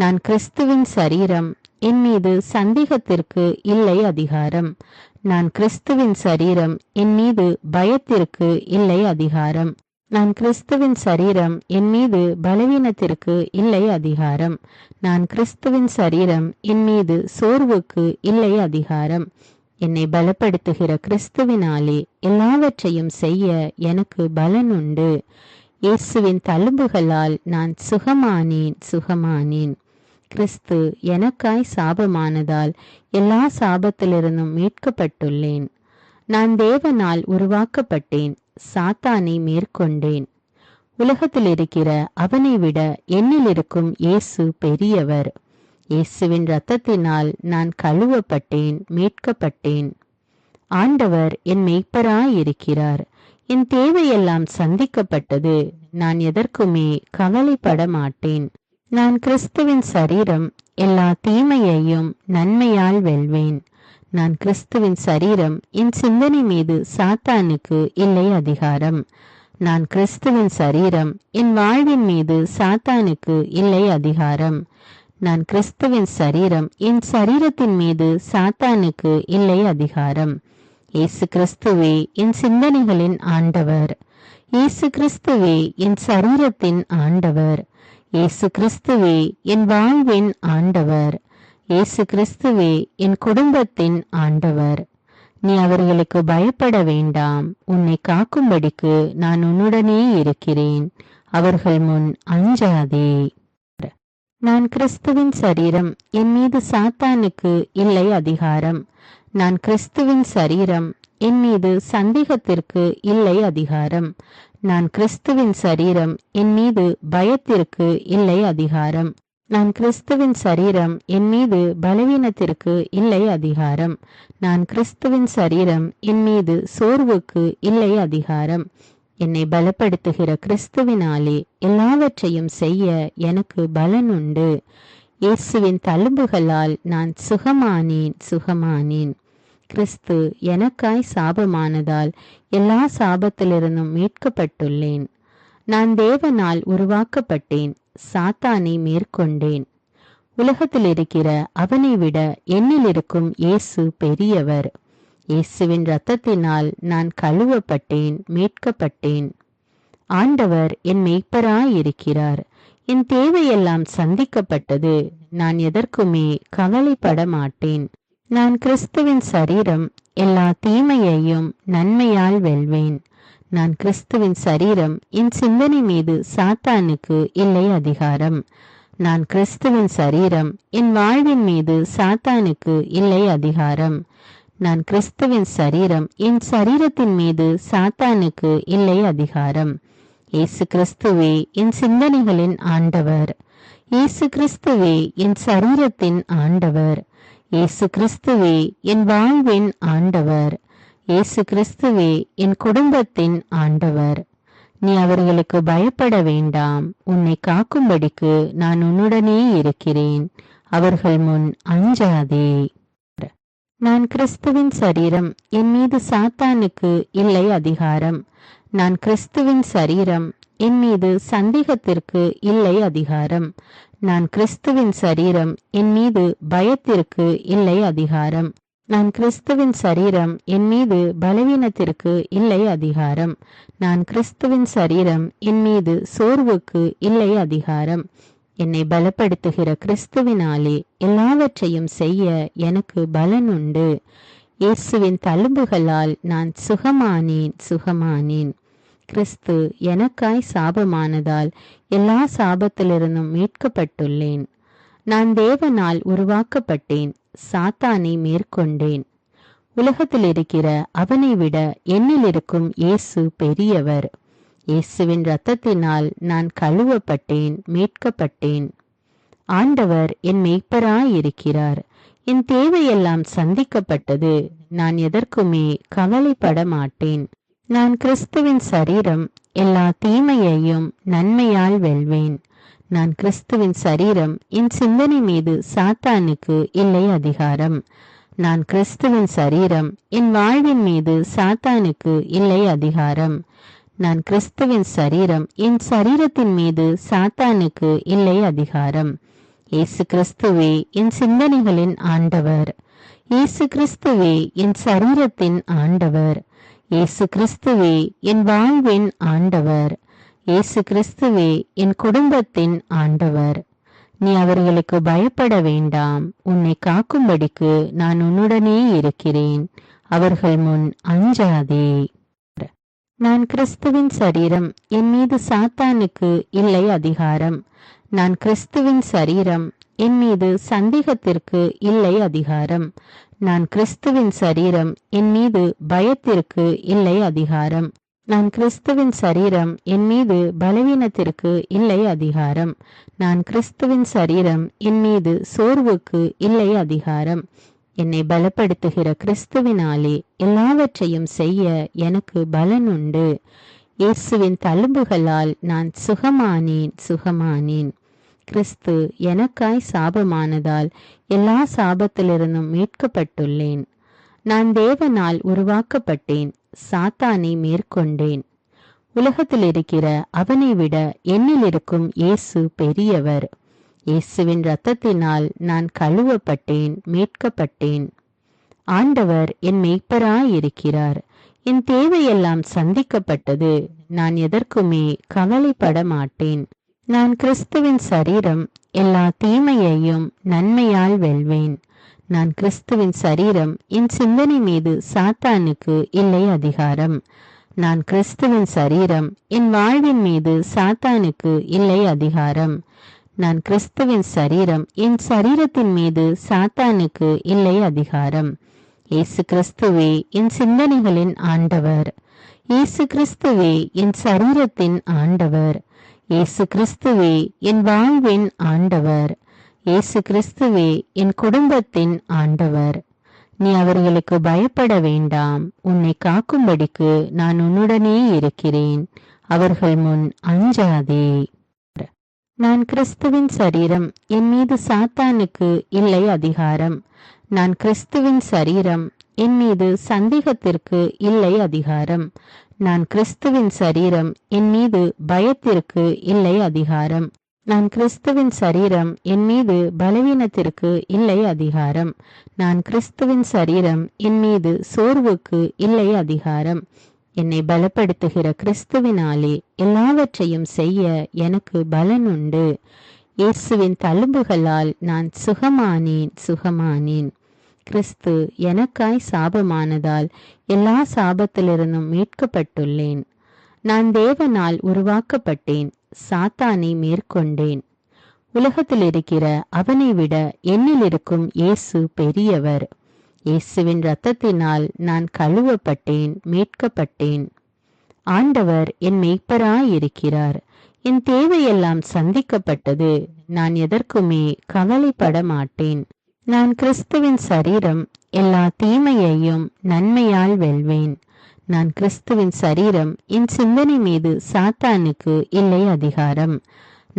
நான் கிறிஸ்துவின் சரீரம், என் மீது சந்தேகத்திற்கு இல்லை அதிகாரம். நான் கிறிஸ்துவின் சரீரம், என் மீது பயத்திற்கு இல்லை அதிகாரம். நான் கிறிஸ்துவின் சரீரம், என் மீது பலவீனத்திற்கு இல்லை அதிகாரம். நான் கிறிஸ்துவின் சரீரம், என் மீது சோர்வுக்கு இல்லை அதிகாரம். என்னை பலப்படுத்துகிற கிறிஸ்துவினாலே எல்லாவற்றையும் செய்ய எனக்கு பலன் உண்டு. இயேசுவின் தழும்புகளால் நான் சுகமானேன். கிறிஸ்து எனக்காய் சாபமானதால் எல்லா சாபத்திலிருந்தும் மீட்கப்பட்டுள்ளேன். நான் தேவனால் உருவாக்கப்பட்டேன், சாத்தானை மேற்கொண்டேன். உலகத்தில் இருக்கிற அவனை விட என்னில் இருக்கும் இயேசு பெரியவர். இயேசுவின் இரத்தத்தினால் நான் கழுவப்பட்டேன், மீட்கப்பட்டேன். ஆண்டவர் என் மெய்ப்பராயிருக்கிறார். என் தேவையெல்லாம் சந்திக்கப்பட்டது. நான் எதற்குமே கவலைப்பட மாட்டேன். நான் கிறிஸ்துவின் சரீரம், எல்லா தீமையையும் நன்மையால் வெல்வேன். நான் கிறிஸ்துவின் சரீரம், என் சிந்தனை மீது சாத்தானுக்கு இல்லை அதிகாரம். நான் கிறிஸ்துவின் சரீரம், என் வாழ்வின் மீது சாத்தானுக்கு இல்லை அதிகாரம். நான் கிறிஸ்துவின் சரீரம், என் சரீரத்தின் மீது சாத்தானுக்கு இல்லை அதிகாரம். இயேசு கிறிஸ்துவே என் சிந்தனைகளின் ஆண்டவர். இயேசு கிறிஸ்துவே என் சரீரத்தின் ஆண்டவர். இயேசு கிறிஸ்துவே என் வாழ்வின் ஆண்டவர். இயேசு கிறிஸ்துவே என் குடும்பத்தின் ஆண்டவர். நீ அவர்களுக்கு பயப்பட வேண்டாம். உன்னை காக்கும்படிக்கு நான் உன்னுடனே இருக்கிறேன். அவர்கள் முன் அஞ்சாதே. நான் கிறிஸ்துவின் சரீரம். என் மீது சாத்தானுக்கு இல்லை அதிகாரம். நான் கிறிஸ்துவின் சரீரம். என் மீது சந்தேகத்திற்கு இல்லை அதிகாரம். நான் கிறிஸ்துவின் சரீரம். என் மீது பயத்திற்கு இல்லை அதிகாரம். நான் கிறிஸ்துவின் சரீரம். என் மீது பலவீனத்திற்கு இல்லை அதிகாரம். நான் கிறிஸ்துவின் சரீரம். என் மீது சோர்வுக்கு இல்லை அதிகாரம். என்னை பலப்படுத்துகிற கிறிஸ்துவினாலே எல்லாவற்றையும் செய்ய எனக்கு பலன் உண்டு. இயேசுவின் தழும்புகளால் நான் சுகமானேன். கிறிஸ்து எனக்காய் சாபமானதால் எல்லா சாபத்திலிருந்தும் மீட்கப்பட்டுள்ளேன். நான் தேவனால் உருவாக்கப்பட்டேன். சாத்தானை மேற்கொண்டேன். உலகத்தில் இருக்கிற அவனை விட என்னில் இருக்கும் இயேசு பெரியவர். இயேசுவின் இரத்தத்தினால் நான் கழுவப்பட்டேன், மீட்கப்பட்டேன். ஆண்டவர் என் மெய்ப்பராயிருக்கிறார். என் தேவையெல்லாம் சந்திக்கப்பட்டது. நான் எதற்குமே கவலைப்பட மாட்டேன். நான் கிறிஸ்துவின் சரீரம். எல்லா தீமையையும் நன்மையால் வெல்வேன். நான் கிறிஸ்துவின் சரீரம். என் சிந்தனை மீது சாத்தானுக்கு இல்லை அதிகாரம். நான் கிறிஸ்துவின் சரீரம். என் வாழ்வின் மீது சாத்தானுக்கு இல்லை அதிகாரம். நான் கிறிஸ்துவின் சரீரம். என் சரீரத்தின் மீது சாத்தானுக்கு இல்லை அதிகாரம். இயேசு கிறிஸ்துவே என் சிந்தனைகளின் ஆண்டவர். இயேசு கிறிஸ்துவே என் சரீரத்தின் ஆண்டவர். இயேசு கிறிஸ்துவே என் வாழ்வின் ஆண்டவர். இயேசு கிறிஸ்துவே என் குடும்பத்தின் ஆண்டவர். நீ அவர்களுக்கு பயப்பட வேண்டாம். உன்னை காக்கும்படிக்கு நான் உன்னுடனே இருக்கிறேன். அவர்கள் முன் அஞ்சாதே. நான் கிறிஸ்துவின் சரீரம். என் மீது சாத்தானுக்கு இல்லை அதிகாரம். நான் கிறிஸ்துவின் சரீரம். என் மீது சந்தேகத்திற்கு இல்லை அதிகாரம். நான் கிறிஸ்துவின் சரீரம். என் மீது பயத்திற்கு இல்லை அதிகாரம். நான் கிறிஸ்துவின் சரீரம். என் மீது பலவீனத்திற்கு இல்லை அதிகாரம். நான் கிறிஸ்துவின் சரீரம். என் மீது சோர்வுக்கு இல்லை அதிகாரம். என்னை பலப்படுத்துகிற கிறிஸ்துவினாலே எல்லாவற்றையும் செய்ய எனக்கு பலன் உண்டு. இயேசுவின் தழும்புகளால் நான் சுகமானேன். கிறிஸ்து எனக்காய் சாபமானதால் எல்லா சாபத்திலிருந்தும் மீட்கப்பட்டுள்ளேன். நான் தேவனால் உருவாக்கப்பட்டேன். சாத்தானை மேற்கொண்டேன். உலகத்தில் இருக்கிற அவனை விட என்னில் இருக்கும் இயேசு பெரியவர். இயேசுவின் இரத்தத்தினால் நான் கழுவப்பட்டேன், மீட்கப்பட்டேன். ஆண்டவர் என் மெய்ப்பராயிருக்கிறார். என் தேவையெல்லாம் சந்திக்கப்பட்டது. நான் எதற்குமே கவலைப்பட மாட்டேன். நான் கிறிஸ்துவின் சரீரம். எல்லா தீமையையும் நன்மையால் வெல்வேன். நான் கிறிஸ்துவின் சரீரம். என் சிந்தனை மீது சாத்தானுக்கு இல்லை அதிகாரம். நான் கிறிஸ்துவின் சரீரம். என் வாழ்வின் மீது சாத்தானுக்கு இல்லை அதிகாரம். நான் கிறிஸ்துவின் சரீரம். என் சரீரத்தின் மீது சாத்தானுக்கு இல்லை அதிகாரம். இயேசு கிறிஸ்துவே என் சிந்தனைகளின் ஆண்டவர். இயேசு கிறிஸ்துவே என் சரீரத்தின் ஆண்டவர். இயேசு கிறிஸ்துவே என் வாழ்வின் ஆண்டவர். இயேசு கிறிஸ்துவே என் குடும்பத்தின் ஆண்டவர். நீ அவர்களுக்கு பயப்பட வேண்டாம். உன்னை காக்கும்படிக்கு நான் உன்னுடனே இருக்கிறேன். அவர்கள் முன் அஞ்சாதே. நான் கிறிஸ்துவின் சரீரம். என் மீது சாத்தானுக்கு இல்லை அதிகாரம். நான் கிறிஸ்துவின் சரீரம். என் மீது சந்தேகத்திற்கு இல்லை அதிகாரம். நான் கிறிஸ்துவின் சரீரம். என் மீது பயத்திற்கு இல்லை அதிகாரம். நான் கிறிஸ்துவின் சரீரம். என் மீது பலவீனத்திற்கு இல்லை அதிகாரம். நான் கிறிஸ்துவின் சரீரம். என் மீது சோர்வுக்கு இல்லை அதிகாரம். என்னை பலப்படுத்துகிற கிறிஸ்துவினாலே எல்லாவற்றையும் செய்ய எனக்கு பலன் உண்டு. இயேசுவின் தழும்புகளால் நான் சுகமானேன். கிறிஸ்து எனக்காய் சாபமானதால் எல்லா சாபத்திலிருந்தும் மீட்கப்பட்டுள்ளேன். நான் தேவனால் உருவாக்கப்பட்டேன். சாத்தானை மேற்கொண்டேன். உலகத்தில் இருக்கிற அவனை விட என்னில் இருக்கும் இயேசு பெரியவர். இயேசுவின் இரத்தத்தினால் நான் கழுவப்பட்டேன், மீட்கப்பட்டேன். ஆண்டவர் என் மெய்ப்பராயிருக்கிறார். என் தேவையெல்லாம் சந்திக்கப்பட்டது. நான் எதற்குமே கவலைப்பட மாட்டேன். நான் கிறிஸ்துவின் சரீரம். எல்லா தீமையையும் நன்மையால் வெல்வேன். நான் கிறிஸ்துவின் சரீரம். என் சிந்தனை மீது சாத்தானுக்கு இல்லை அதிகாரம். நான் கிறிஸ்துவின் சரீரம். என் வாழ்வின் மீது சாத்தானுக்கு இல்லை அதிகாரம். நான் கிறிஸ்துவின் சரீரம். என் சரீரத்தின் மீது சாத்தானுக்கு இல்லை அதிகாரம். இயேசு கிறிஸ்துவே என் சிந்தனைகளின் ஆண்டவர். இயேசு கிறிஸ்துவே என் சரீரத்தின் ஆண்டவர். இயேசு கிறிஸ்துவே என் வாழ்வின் ஆண்டவர். இயேசு கிறிஸ்துவே என் குடும்பத்தின் ஆண்டவர். நீ அவர்களுக்கு பயப்பட வேண்டாம். உன்னை காக்கும்படிக்கு நான் உன்னுடனே இருக்கிறேன். அவர்கள் முன் அஞ்சாதே. நான் கிறிஸ்துவின் சரீரம். என் மீது சாத்தானுக்கு இல்லை அதிகாரம். நான் கிறிஸ்துவின் சரீரம். என் மீது சந்தேகத்திற்கு இல்லை அதிகாரம். நான் கிறிஸ்துவின் சரீரம். என் மீது பயத்திற்கு இல்லை அதிகாரம். நான் கிறிஸ்துவின் சரீரம். என் மீது பலவீனத்திற்கு இல்லை அதிகாரம். நான் கிறிஸ்துவின் சரீரம். என் மீது சோர்வுக்கு இல்லை அதிகாரம். என்னை பலப்படுத்துகிற கிறிஸ்துவினாலே எல்லாவற்றையும் செய்ய எனக்கு பலன் உண்டு. இயேசுவின் தழும்புகளால் நான் சுகமானேன். கிறிஸ்து எனக்காய் சாபமானதால் எல்லா சாபத்திலிருந்தும் மீட்கப்பட்டுள்ளேன். நான் தேவனால் உருவாக்கப்பட்டேன். சாத்தானை மேற்கொண்டேன். உலகத்தில் இருக்கிற அவனை விட என்னில் இருக்கும் இயேசு பெரியவர். இயேசுவின் இரத்தத்தினால் நான் கழுவப்பட்டேன், மீட்கப்பட்டேன். ஆண்டவர் என் மேய்ப்பராயிருக்கிறார். என் தேவையெல்லாம் சந்திக்கப்பட்டது. நான் எதற்குமே கவலைப்பட மாட்டேன். நான் கிறிஸ்துவின் சரீரம். எல்லா தீமையையும் நன்மையால் வெல்வேன். நான் கிறிஸ்துவின் சரீரம். என் சிந்தனை மீது சாத்தானுக்கு இல்லை அதிகாரம்.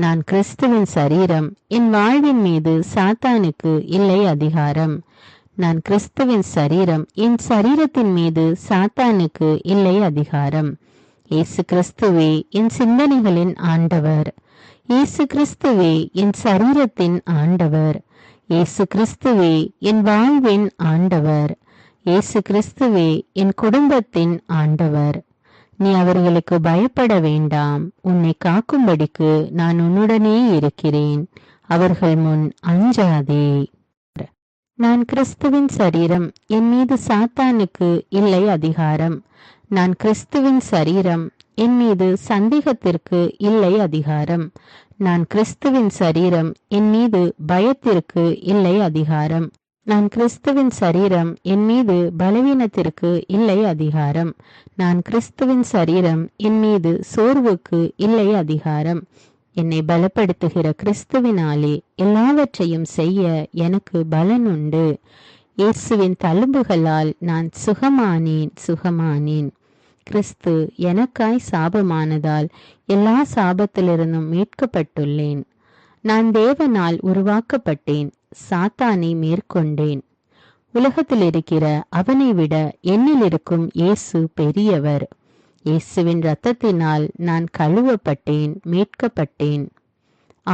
நான் கிறிஸ்துவின் சரீரம். என் வாழ்வின் மீது சாத்தானுக்கு இல்லை அதிகாரம். நான் கிறிஸ்துவின் சரீரம். என் சரீரத்தின் மீது சாத்தானுக்கு இல்லை அதிகாரம். இயேசு கிறிஸ்துவே என் சிந்தனைகளின் ஆண்டவர். இயேசு கிறிஸ்துவே என் சரீரத்தின் ஆண்டவர். இயேசு கிறிஸ்துவே என் வாழ்வின் ஆண்டவர். இயேசு கிறிஸ்துவே என் குடும்பத்தின் ஆண்டவர். நீ அவர்களுக்கு பயப்பட வேண்டாம். உன்னை காக்கும்படிக்கு நான் உன்னுடனே இருக்கிறேன். அவர்கள் முன் அஞ்சாதே. நான் கிறிஸ்துவின் சரீரம். என் மீது சாத்தானுக்கு இல்லை அதிகாரம். நான் கிறிஸ்துவின் சரீரம். என் மீது சந்தேகத்திற்கு இல்லை அதிகாரம். நான் கிறிஸ்துவின் சரீரம். என் மீது பயத்திற்கு இல்லை அதிகாரம். நான் கிறிஸ்துவின் சரீரம். என் மீது பலவீனத்திற்கு இல்லை அதிகாரம். நான் கிறிஸ்துவின் சரீரம். என் மீது சோர்வுக்கு இல்லை அதிகாரம். என்னை பலப்படுத்துகிற கிறிஸ்துவினாலே எல்லாவற்றையும் செய்ய எனக்கு பலன் உண்டு. இயேசுவின் தழும்புகளால் நான் சுகமானேன். கிறிஸ்து எனக்காய் சாபமானதால் எல்லா சாபத்திலிருந்தும் மீட்கப்பட்டுள்ளேன். நான் தேவனால் உருவாக்கப்பட்டேன். சாத்தானை மேற்கொண்டேன். உலகத்தில் இருக்கிற அவனை விட என்னில் இருக்கும் இயேசு பெரியவர். இயேசுவின் இரத்தத்தினால் நான் கழுவப்பட்டேன், மீட்கப்பட்டேன்.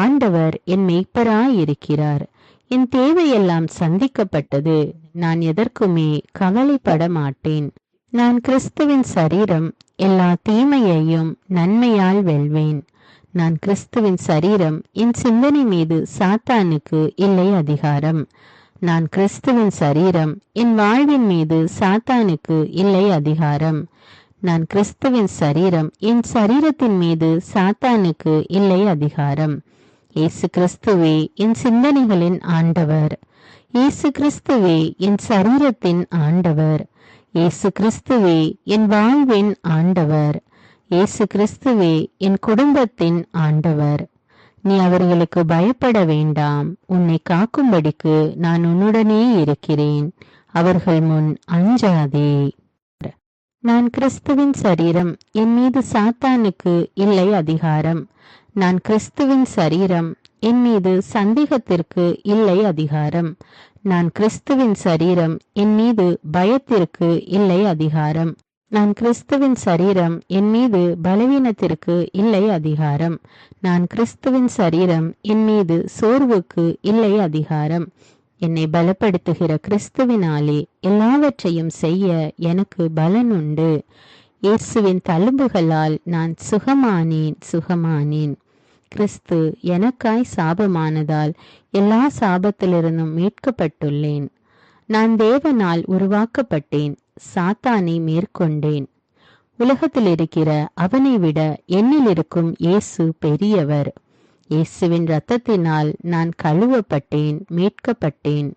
ஆண்டவர் என் மேய்ப்பராயிருக்கிறார். என் தேவையெல்லாம் சந்திக்கப்பட்டது. நான் எதற்குமே கவலைப்பட மாட்டேன். நான் கிறிஸ்துவின் சரீரம். எல்லா தீமையையும் நன்மையால் வெல்வேன். நான் கிறிஸ்துவின் சரீரம். என் சிந்தனை மீது சாத்தானுக்கு இல்லை அதிகாரம். நான் கிறிஸ்துவின் சரீரம். என் வாழ்வின் மீது சாத்தானுக்கு இல்லை அதிகாரம். நான் கிறிஸ்துவின் சரீரம். என் சரீரத்தின் மீது சாத்தானுக்கு இல்லை அதிகாரம். இயேசு கிறிஸ்துவே என் சிந்தனைகளின் ஆண்டவர். இயேசு கிறிஸ்துவே என் சரீரத்தின் ஆண்டவர். இயேசு கிறிஸ்துவே என் வாழ்வின் ஆண்டவர். இயேசு கிறிஸ்துவே என் குடும்பத்தின் ஆண்டவர். நீ அவர்களுக்கு பயப்பட வேண்டாம். உன்னை காக்கும்படிக்கு நான் உன்னுடனே இருக்கிறேன். அவர்கள் முன் அஞ்சாதே. நான் கிறிஸ்துவின் சரீரம். என் மீது சாத்தானுக்கு இல்லை அதிகாரம். நான் கிறிஸ்துவின் சரீரம். என் மீது சந்தேகத்திற்கு இல்லை அதிகாரம். நான் கிறிஸ்துவின் சரீரம். என் மீது பயத்திற்கு இல்லை அதிகாரம். நான் கிறிஸ்துவின் சரீரம். என் மீது பலவீனத்திற்கு இல்லை அதிகாரம். நான் கிறிஸ்துவின் சரீரம். என் மீது சோர்வுக்கு இல்லை அதிகாரம். என்னை பலப்படுத்துகிற கிறிஸ்துவினாலே எல்லாவற்றையும் செய்ய எனக்கு பலன் உண்டு. இயேசுவின் தழும்புகளால் நான் சுகமானேன். கிறிஸ்து எனக்காய் சாபமானதால் எல்லா சாபத்திலிருந்தும் மீட்கப்பட்டுள்ளேன். நான் தேவனால் உருவாக்கப்பட்டேன், சாத்தானை மேற்கொண்டேன். உலகத்தில் இருக்கிற அவனை விட என்னில் இருக்கும் இயேசு பெரியவர். இயேசுவின் இரத்தத்தினால் நான் கழுவப்பட்டேன், மீட்கப்பட்டேன்.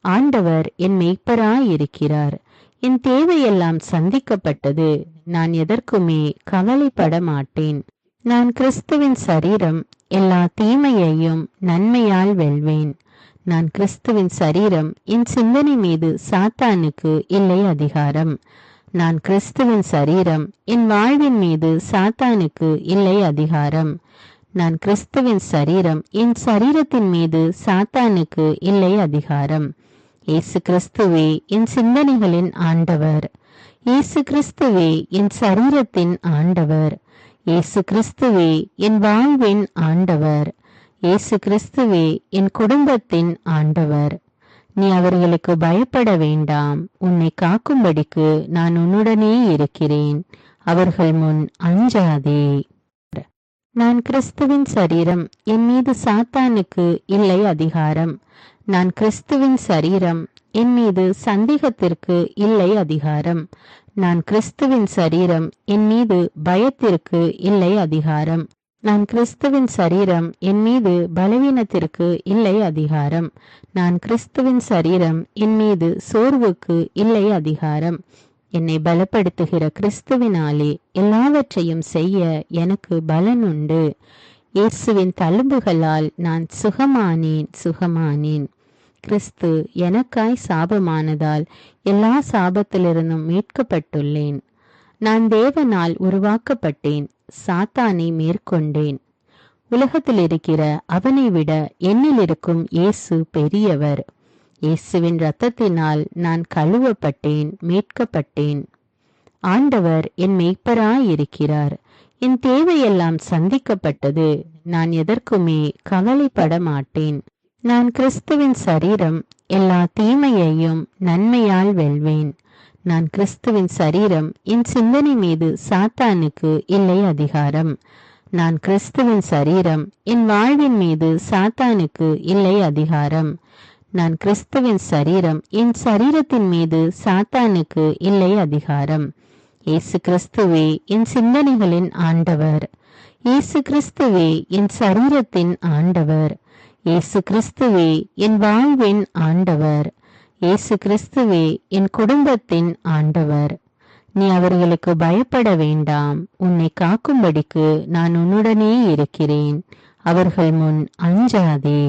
ஆண்டவர் என் மெய்ப்பராயிருக்கிறார். என் தேவையெல்லாம் சந்திக்கப்பட்டது. நான் எதற்குமே கவலைப்பட மாட்டேன். நான் கிறிஸ்துவின் சரீரம், எல்லா தீமையையும் நன்மையால் வெல்வேன். நான் கிறிஸ்துவின் சரீரம், என் சிந்தனை மீது சாத்தானுக்கு இல்லை அதிகாரம். நான் கிறிஸ்துவின் சரீரம், என் வாழ்வின் மீது சாத்தானுக்கு இல்லை அதிகாரம். நான் கிறிஸ்துவின் சரீரம், என் சரீரத்தின் மீது சாத்தானுக்கு இல்லை அதிகாரம். இயேசு கிறிஸ்துவே என் சிந்தனைகளின் ஆண்டவர். இயேசு கிறிஸ்துவே என் சரீரத்தின் ஆண்டவர். இயேசு கிறிஸ்துவே என் வாழ்வின் ஆண்டவர். இயேசு கிறிஸ்துவே என் குடும்பத்தின் ஆண்டவர். நீ அவர்களுக்கு பயப்பட வேண்டாம். உன்னை காக்கும்படிக்கு நான் உன்னுடனே இருக்கிறேன். அவர்கள் முன் அஞ்சாதே. நான் கிறிஸ்துவின் சரீரம், என் மீது சாத்தானுக்கு இல்லை அதிகாரம். நான் கிறிஸ்துவின் சரீரம், என் மீது சந்தேகத்திற்கு இல்லை அதிகாரம். நான் கிறிஸ்துவின் சரீரம், என் மீது பயத்திற்கு இல்லை அதிகாரம். நான் கிறிஸ்துவின் சரீரம், என் மீது பலவீனத்திற்கு இல்லை அதிகாரம். நான் கிறிஸ்துவின் சரீரம், என் மீது சோர்வுக்கு இல்லை அதிகாரம். என்னை பலப்படுத்துகிற கிறிஸ்துவினாலே எல்லாவற்றையும் செய்ய எனக்கு பலன் உண்டு. இயேசுவின் தழும்புகளால் நான் சுகமானேன். கிறிஸ்து எனக்காய் சாபமானதால் எல்லா சாபத்திலிருந்தும் மீட்கப்பட்டுள்ளேன். நான் தேவனால் உருவாக்கப்பட்டேன், சாத்தானை மேற்கொண்டேன். உலகத்தில் இருக்கிற அவனை விட என்னில் இருக்கும் இயேசு பெரியவர். இயேசுவின் இரத்தத்தினால் நான் கழுவப்பட்டேன், மீட்கப்பட்டேன். ஆண்டவர் என் மெய்ப்பராயிருக்கிறார். என் தேவையெல்லாம் சந்திக்கப்பட்டது. நான் எதற்குமே கவலைப்பட மாட்டேன். நான் கிறிஸ்துவின் சரீரம், எல்லா தீமையையும் நன்மையால் வெல்வேன். நான் கிறிஸ்துவின் சரீரம், என் சிந்தனை மீது சாத்தானுக்கு இல்லை அதிகாரம். நான் கிறிஸ்துவின் சரீரம், என் வாழ்வின் மீது சாத்தானுக்கு இல்லை அதிகாரம். நான் கிறிஸ்துவின் சரீரம், என் சரீரத்தின் மீது சாத்தானுக்கு இல்லை அதிகாரம். இயேசு கிறிஸ்துவே என் சிந்தனைகளின் ஆண்டவர். இயேசு கிறிஸ்துவே என் சரீரத்தின் ஆண்டவர். இயேசு கிறிஸ்துவே என் வாழ்வின் ஆண்டவர். இயேசு கிறிஸ்துவே என் குடும்பத்தின் ஆண்டவர். நீ அவர்களுக்கு பயப்பட வேண்டாம். உன்னை காக்கும்படிக்கு நான் உன்னுடனே இருக்கிறேன். அவர்கள் முன் அஞ்சாதே.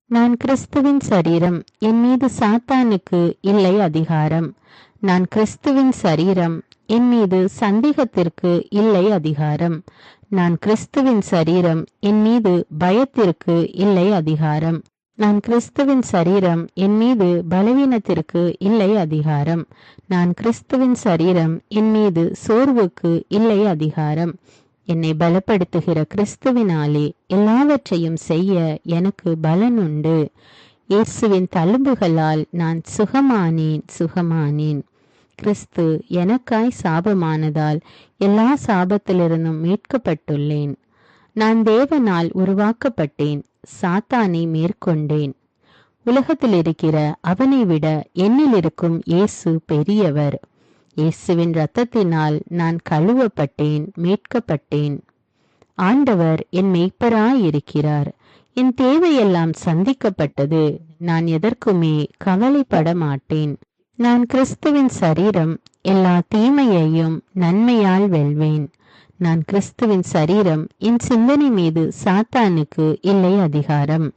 நான் கிறிஸ்துவின் சரீரம், என் மீது சாத்தானுக்கு இல்லை அதிகாரம். நான் கிறிஸ்துவின் சரீரம், என் மீது சந்தேகத்திற்கு இல்லை அதிகாரம். நான் கிறிஸ்துவின் சரீரம், என் மீது பயத்திற்கு இல்லை அதிகாரம். நான் கிறிஸ்துவின் சரீரம், என் மீது பலவீனத்திற்கு இல்லை அதிகாரம். நான் கிறிஸ்துவின் சரீரம், என் மீது சோர்வுக்கு இல்லை அதிகாரம். என்னை பலப்படுத்துகிற கிறிஸ்துவினாலே எல்லாவற்றையும் செய்ய எனக்கு பலன் உண்டு. இயேசுவின் தழும்புகளால் நான் சுகமானேன். கிறிஸ்து எனக்காய் சாபமானதால் எல்லா சாபத்திலிருந்தும் மீட்கப்பட்டுள்ளேன். நான் தேவனால் உருவாக்கப்பட்டேன், சாத்தானை மேற்கொண்டேன். உலகத்தில் இருக்கிற அவனை விட என்னில் இருக்கும் இயேசு பெரியவர். இயேசுவின் இரத்தத்தினால் நான் கழுவப்பட்டேன், மீட்கப்பட்டேன். ஆண்டவர் என் மெய்ப்பராயிருக்கிறார். என் தேவையெல்லாம் சந்திக்கப்பட்டது. நான் எதற்குமே கவலைப்பட மாட்டேன். நான் கிறிஸ்துவின் சரீரம், எல்லா தீமையையும் நன்மையால் வெல்வேன். நான் கிறிஸ்துவின் சரீரம், என் சிந்தனை மீது சாத்தானுக்கு இல்லை அதிகாரம்.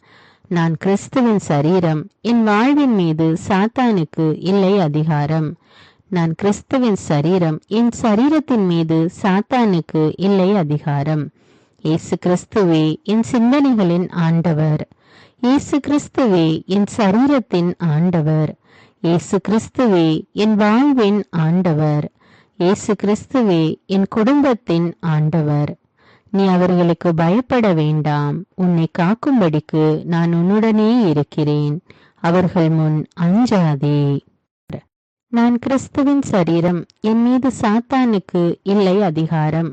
நான் கிறிஸ்துவின் சரீரம், என் வாழ்வின் மீது சாத்தானுக்கு இல்லை அதிகாரம். நான் கிறிஸ்துவின் சரீரம், என் சரீரத்தின் மீது சாத்தானுக்கு இல்லை அதிகாரம். இயேசு கிறிஸ்துவே என் சிந்தனைகளின் ஆண்டவர். இயேசு கிறிஸ்துவே என் சரீரத்தின் ஆண்டவர். இயேசு கிறிஸ்துவே என் வாழ்வின் ஆண்டவர். இயேசு கிறிஸ்துவே என் குடும்பத்தின் ஆண்டவர். நீ அவர்களுக்கு பயப்பட வேண்டாம். உன்னை காக்கும்படிக்கு நான் உன்னுடனே இருக்கிறேன். அவர்கள் முன் அஞ்சாதே. நான் கிறிஸ்துவின் சரீரம், என் மீது சாத்தானுக்கு இல்லை அதிகாரம்.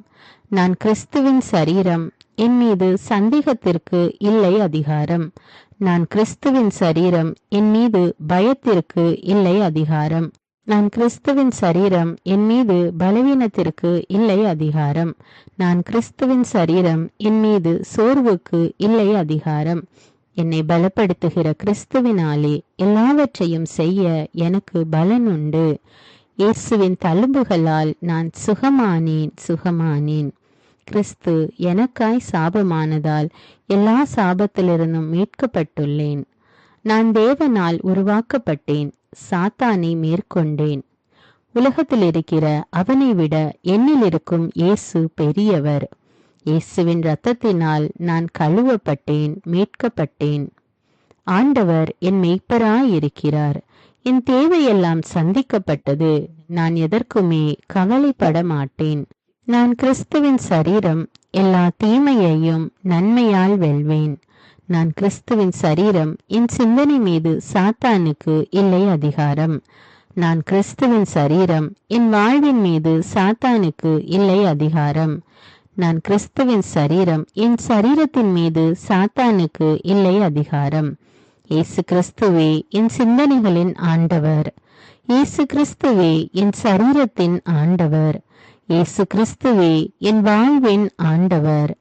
நான் கிறிஸ்துவின் சரீரம், என் மீது சந்தேகத்திற்கு இல்லை அதிகாரம். நான் கிறிஸ்துவின் சரீரம், என் மீது பயத்திற்கு இல்லை அதிகாரம். நான் கிறிஸ்துவின் சரீரம், என் மீது பலவீனத்திற்கு இல்லை அதிகாரம். நான் கிறிஸ்துவின் சரீரம், என் மீது சோர்வுக்கு இல்லை அதிகாரம். என்னை பலப்படுத்துகிற கிறிஸ்துவினாலே எல்லாவற்றையும் செய்ய எனக்கு பலன் உண்டு. இயேசுவின் தழும்புகளால் நான் சுகமானேன். கிறிஸ்து எனக்காய் சாபமானதால் எல்லா சாபத்திலிருந்தும் மீட்கப்பட்டுள்ளேன். நான் தேவனால் உருவாக்கப்பட்டேன், சாத்தானை மேற்கொண்டேன். உலகத்தில் இருக்கிற அவனை விட என்னில் இருக்கும் இயேசு பெரியவர். இயேசுவின் இரத்தத்தினால் நான் கழுவப்பட்டேன், மீட்கப்பட்டேன். ஆண்டவர் என் மெய்ப்பராயிருக்கிறார். என் தேவையெல்லாம் சந்திக்கப்பட்டது. நான் எதற்குமே கவலைப்பட மாட்டேன். நான் கிறிஸ்துவின் சரீரம், எல்லா தீமையையும் நன்மையால் வெல்வேன். நான் கிறிஸ்துவின் சரீரம், என் சிந்தனை மீது சாத்தானுக்கு இல்லை அதிகாரம். நான் கிறிஸ்துவின் சரீரம், என் வாழ்வின் மீது சாத்தானுக்கு இல்லை அதிகாரம். நான் கிறிஸ்துவின் சரீரம், என் சரீரத்தின் மீது சாத்தானுக்கு இல்லை அதிகாரம். இயேசு கிறிஸ்துவே என் சிந்தனைகளின் ஆண்டவர். இயேசு கிறிஸ்துவே என் சரீரத்தின் ஆண்டவர். இயேசு கிறிஸ்துவே என் வாழ்வின் ஆண்டவர்.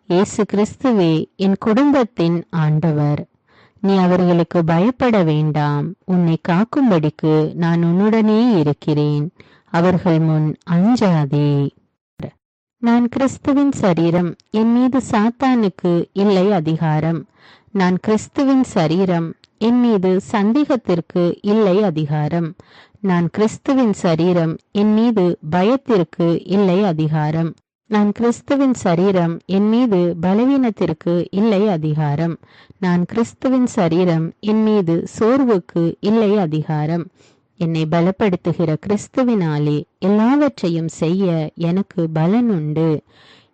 இயேசு கிறிஸ்துவே என் குடும்பத்தின் ஆண்டவர். நீ அவர்களுக்கு பயப்பட வேண்டாம். உன்னை காக்கும்படிக்கு நான் உன்னுடனே இருக்கிறேன். அவர்கள் முன் அஞ்சாதே. நான் கிறிஸ்துவின் சரீரம், என் மீது சாத்தானுக்கு இல்லை அதிகாரம். நான் கிறிஸ்துவின் சரீரம், என் மீது சந்தேகத்திற்கு இல்லை அதிகாரம். நான் கிறிஸ்துவின் சரீரம், என் மீது பயத்திற்கு இல்லை அதிகாரம். நான் கிறிஸ்துவின் சரீரம், என் மீது பலவீனத்திற்கு இல்லை அதிகாரம். நான் கிறிஸ்துவின் சரீரம், என் மீது சோர்வுக்கு இல்லை அதிகாரம். என்னை பலப்படுத்துகிற கிறிஸ்துவினாலே எல்லாவற்றையும் செய்ய எனக்கு பலன் உண்டு.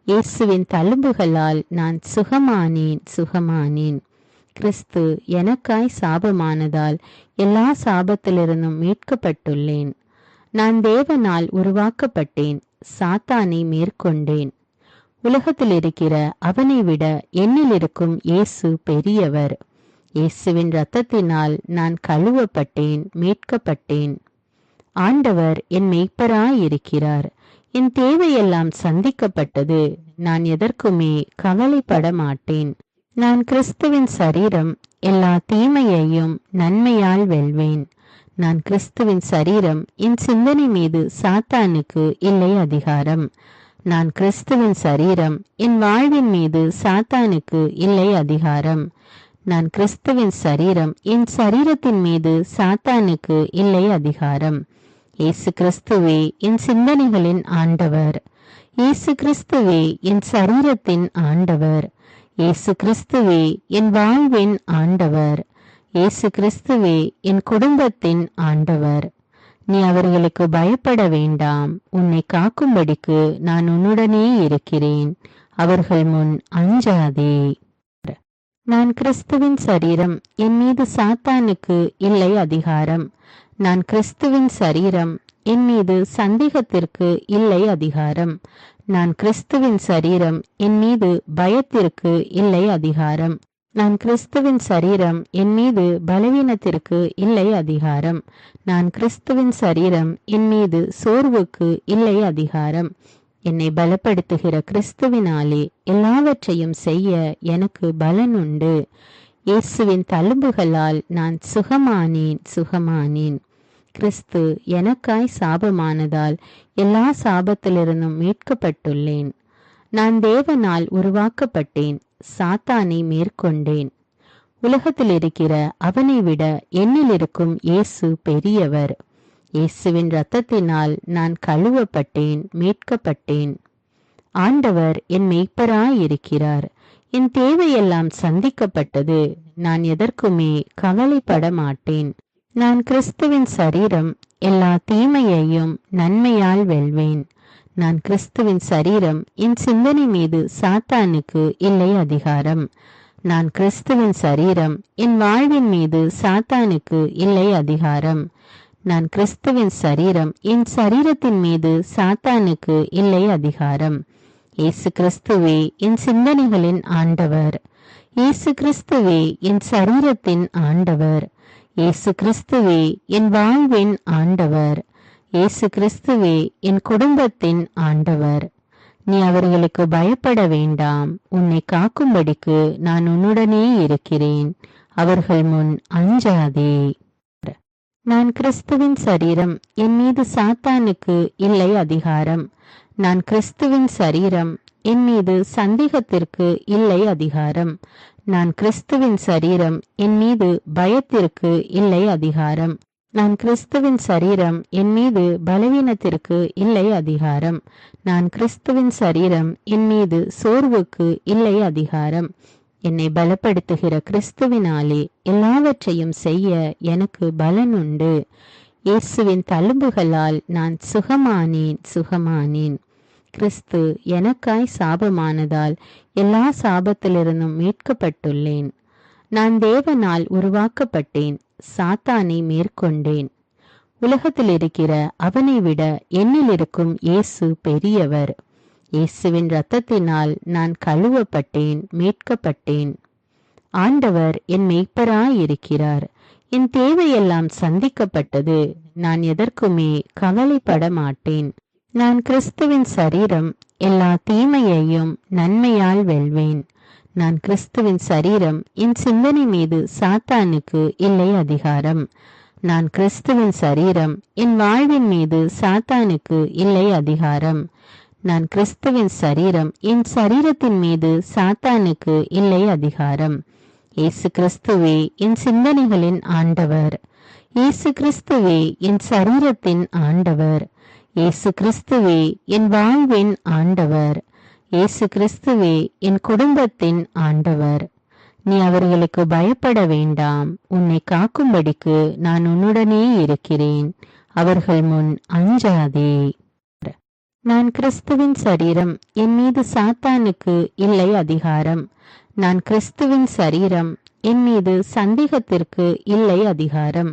இயேசுவின் தழும்புகளால் நான் சுகமானேன். கிறிஸ்து எனக்காய் சாபமானதால் எல்லா சாபத்திலிருந்தும் மீட்கப்பட்டுள்ளேன். நான் தேவனால் உருவாக்கப்பட்டேன், சாத்தானை மேற்கொண்டேன். உலகத்தில் இருக்கிற அவனை விட என்னில் இருக்கும் இயேசு பெரியவர். இயேசுவின் இரத்தத்தினால் நான் கழுவப்பட்டேன், மீட்கப்பட்டேன். ஆண்டவர் என் மெய்ப்பராயிருக்கிறார். என் தேவையெல்லாம் சந்திக்கப்பட்டது. நான் எதற்குமே கவலைப்பட மாட்டேன். நான் கிறிஸ்துவின் சரீரம், எல்லா தீமையையும் நன்மையால் வெல்வேன். நான் கிறிஸ்துவின் சரீரம், என் சிந்தனை மீது சாத்தானுக்கு இல்லை அதிகாரம். நான் கிறிஸ்துவின் சரீரம், என் வாழ்வின் மீது சாத்தானுக்கு இல்லை அதிகாரம். நான் கிறிஸ்துவின் சரீரம், என் சரீரத்தின் மீது சாத்தானுக்கு இல்லை அதிகாரம். இயேசு கிறிஸ்துவே என் சிந்தனைகளின் ஆண்டவர். இயேசு கிறிஸ்துவே என் சரீரத்தின் ஆண்டவர். இயேசு கிறிஸ்துவே என் வாழ்வின் ஆண்டவர். இயேசு கிறிஸ்துவே என் குடும்பத்தின் ஆண்டவர். நீ அவர்களுக்கு பயப்பட வேண்டாம். உன்னை காக்கும்படிக்கு நான் உன்னுடனே இருக்கிறேன். அவர்கள் முன் அஞ்சாதே. நான் கிறிஸ்துவின் சரீரம், என் மீது சாத்தானுக்கு இல்லை அதிகாரம். நான் கிறிஸ்துவின் சரீரம், என் மீது சந்தேகத்திற்கு இல்லை அதிகாரம். நான் கிறிஸ்துவின் சரீரம், என் மீது பயத்திற்கு இல்லை அதிகாரம். நான் கிறிஸ்துவின் சரீரம், என் மீது பலவீனத்திற்கு இல்லை அதிகாரம். நான் கிறிஸ்துவின் சரீரம், என் மீது சோர்வுக்கு இல்லை அதிகாரம். என்னை பலப்படுத்துகிற கிறிஸ்துவினாலே எல்லாவற்றையும் செய்ய எனக்கு பலன் உண்டு. இயேசுவின் தழும்புகளால் நான் சுகமானேன். கிறிஸ்து எனக்காய் சாபமானதால் எல்லா சாபத்திலிருந்தும் மீட்கப்பட்டுள்ளேன். நான் தேவனால் உருவாக்கப்பட்டேன், சாத்தானை மேற்கொண்டேன். உலகத்தில் இருக்கிற அவனை விட என்னில் இருக்கும் இயேசு பெரியவர். இயேசுவின் இரத்தத்தினால் நான் கழுவப்பட்டேன், மீட்கப்பட்டேன். ஆண்டவர் என் மெய்ப்பராயிருக்கிறார். என் தேவையெல்லாம் சந்திக்கப்பட்டது. நான் எதற்குமே கவலைப்பட மாட்டேன். நான் கிறிஸ்துவின் சரீரம், எல்லா தீமையையும் நன்மையால் வெல்வேன். நான் கிறிஸ்துவின் சரீரம், என் சிந்தனை மீது சாத்தானுக்கு இல்லை அதிகாரம். நான் கிறிஸ்துவின் சரீரம், என் வாழ்வின் மீது சாத்தானுக்கு இல்லை அதிகாரம். நான் கிறிஸ்துவின் சரீரம், என் சரீரத்தின் மீது சாத்தானுக்கு இல்லை அதிகாரம். இயேசு கிறிஸ்துவே என் சிந்தனைகளின் ஆண்டவர். இயேசு கிறிஸ்துவே என் சரீரத்தின் ஆண்டவர். இயேசு கிறிஸ்துவே என் வாழ்வின் ஆண்டவர். இயேசு கிறிஸ்துவே என் குடும்பத்தின் ஆண்டவர். நீ அவர்களுக்கு பயப்பட வேண்டாம், உன்னை காக்கும்படிக்கு நான் உன்னுடனே இருக்கிறேன். அவர்கள் முன் அஞ்சாதே. நான் கிறிஸ்துவின் சரீரம், என் மீது சாத்தானுக்கு இல்லை அதிகாரம். நான் கிறிஸ்துவின் சரீரம், என் மீது சந்தேகத்திற்கு இல்லை அதிகாரம். நான் கிறிஸ்துவின் சரீரம், என் மீது பயத்திற்கு இல்லை அதிகாரம். நான் கிறிஸ்துவின் சரீரம், என் மீது பலவீனத்திற்கு இல்லை அதிகாரம். நான் கிறிஸ்துவின் சரீரம், என் மீது சோர்வுக்கு இல்லை அதிகாரம். என்னை பலப்படுத்துகிற கிறிஸ்துவினாலே எல்லாவற்றையும் செய்ய எனக்கு பலன் உண்டு. இயேசுவின் தழும்புகளால் நான் சுகமானேன். கிறிஸ்து எனக்காய் சாபமானதால் எல்லா சாபத்திலிருந்தும் மீட்கப்பட்டுள்ளேன். நான் தேவனால் உருவாக்கப்பட்டேன், சாத்தானை மேற்கொண்டேன். உலகத்தில் இருக்கிற அவனை விட என்னில் இருக்கும் இயேசு பெரியவர். இயேசுவின் இரத்தத்தினால் நான் கழுவப்பட்டேன், மீட்கப்பட்டேன். ஆண்டவர் என் மெய்ப்பராயிருக்கிறார். என் தேவையெல்லாம் சந்திக்கப்பட்டது. நான் எதற்குமே கவலைப்பட மாட்டேன். நான் கிறிஸ்துவின் சரீரம், எல்லா தீமையையும் நன்மையால் வெல்வேன். நான் கிறிஸ்துவின் சரீரம், என் சிந்தனை மீது சாத்தானுக்கு இல்லை அதிகாரம். நான் கிறிஸ்துவின் சரீரம், என் வாழ்வின் மீது சாத்தானுக்கு இல்லை அதிகாரம். நான் கிறிஸ்துவின் சரீரம், என் சரீரத்தின் மீது சாத்தானுக்கு இல்லை அதிகாரம். இயேசு கிறிஸ்துவே என் சிந்தனைகளின் ஆண்டவர். இயேசு கிறிஸ்துவே என் சரீரத்தின் ஆண்டவர். இயேசு கிறிஸ்துவே என் வாழ்வின் ஆண்டவர். இயேசு கிறிஸ்துவே என் குடும்பத்தின் ஆண்டவர். நீ அவர்களுக்கு பயப்பட வேண்டாம், உன்னை காக்கும்படிக்கு நான் உன்னுடனே இருக்கிறேன். அவர்கள் முன் அஞ்சாதே. நான் கிறிஸ்துவின் சரீரம், என் மீது சாத்தானுக்கு இல்லை அதிகாரம். நான் கிறிஸ்துவின் சரீரம், என் மீது சந்தேகத்திற்கு இல்லை அதிகாரம்.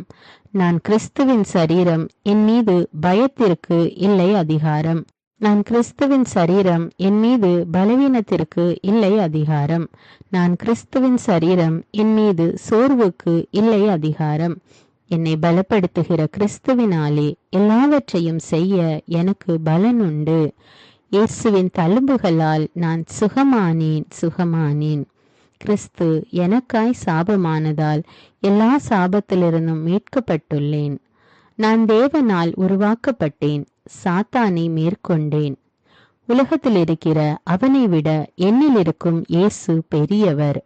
நான் கிறிஸ்துவின் சரீரம், என் மீது பயத்திற்கு இல்லை அதிகாரம். நான் கிறிஸ்துவின் சரீரம், என் மீது பலவீனத்திற்கு இல்லை அதிகாரம். நான் கிறிஸ்துவின் சரீரம், என் மீது சோர்வுக்கு இல்லை அதிகாரம். என்னை பலப்படுத்துகிற கிறிஸ்துவினாலே எல்லாவற்றையும் செய்ய எனக்கு பலன் உண்டு. இயேசுவின் தழும்புகளால் நான் சுகமானேன். கிறிஸ்து எனக்காய் சாபமானதால் எல்லா சாபத்திலிருந்தும் மீட்கப்பட்டுள்ளேன். நான் தேவனால் உருவாக்கப்பட்டேன், சாத்தானை மேற்கொண்டேன். உலகத்தில் இருக்கிற அவனை விட என்னில் இருக்கும் இயேசு பெரியவர்.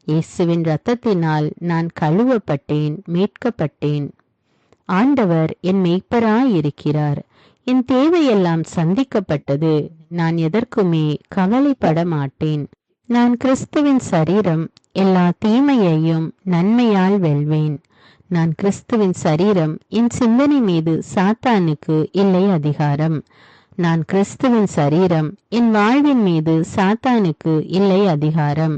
இயேசுவின் இரத்தத்தினால் நான் கழுவப்பட்டேன், மீட்கப்பட்டேன். ஆண்டவர் என் மெய்ப்பராயிருக்கிறார். என் தேவையெல்லாம் சந்திக்கப்பட்டது. நான் எதற்குமே கவலைப்பட மாட்டேன். நான் கிறிஸ்துவின் சரீரம், எல்லா தீமையையும் நன்மையால் வெல்வேன். நான் கிறிஸ்துவின் சரீரம், என் சிந்தனை மீது சாத்தானுக்கு இல்லை அதிகாரம். நான் கிறிஸ்துவின் சரீரம், என் வாழ்வின் மீது சாத்தானுக்கு இல்லை அதிகாரம்.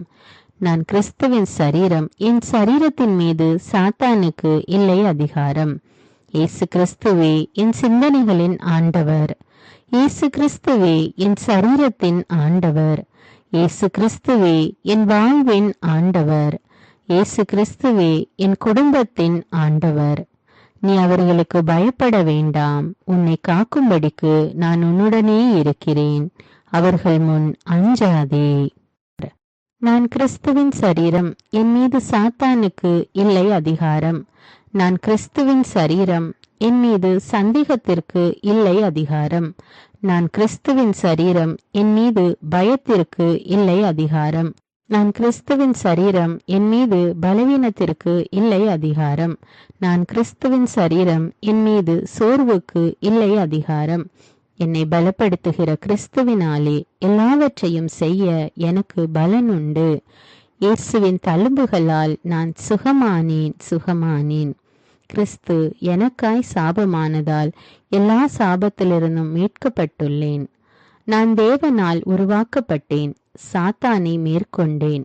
நான் கிறிஸ்துவின் சரீரம், என் சரீரத்தின் மீது சாத்தானுக்கு இல்லை அதிகாரம். இயேசு கிறிஸ்துவே என் சிந்தனைகளின் ஆண்டவர். இயேசு கிறிஸ்துவே என் சரீரத்தின் ஆண்டவர். இயேசு கிறிஸ்துவே என் வாழ்வின் ஆண்டவர். இயேசு கிறிஸ்துவே என் குடும்பத்தின் ஆண்டவர். நீ அவர்களுக்கு பயப்பட வேண்டாம், உன்னை காக்கும்படிக்கு நான் உன்னுடனே இருக்கிறேன். அவர்கள் முன் அஞ்சாதே. நான் கிறிஸ்துவின் சரீரம், என் மீது சாத்தானுக்கு இல்லை அதிகாரம். நான் கிறிஸ்துவின் சரீரம், என் மீது சந்தேகத்திற்கு இல்லை அதிகாரம். நான் கிறிஸ்துவின் சரீரம், என் மீது பயத்திற்கு இல்லை அதிகாரம். நான் கிறிஸ்துவின் சரீரம், என் மீது பலவீனத்திற்கு இல்லை அதிகாரம். நான் கிறிஸ்துவின் சரீரம், என் மீது சோர்வுக்கு இல்லை அதிகாரம். என்னை பலப்படுத்துகிற கிறிஸ்துவினாலே எல்லாவற்றையும் செய்ய எனக்கு பலன் உண்டு. இயேசுவின் தழும்புகளால் நான் சுகமானேன். கிறிஸ்து எனக்காய் சாபமானதால் எல்லா சாபத்திலிருந்தும் மீட்கப்பட்டுள்ளேன். நான் தேவனால் உருவாக்கப்பட்டேன், சாத்தானை மேற்கொண்டேன்.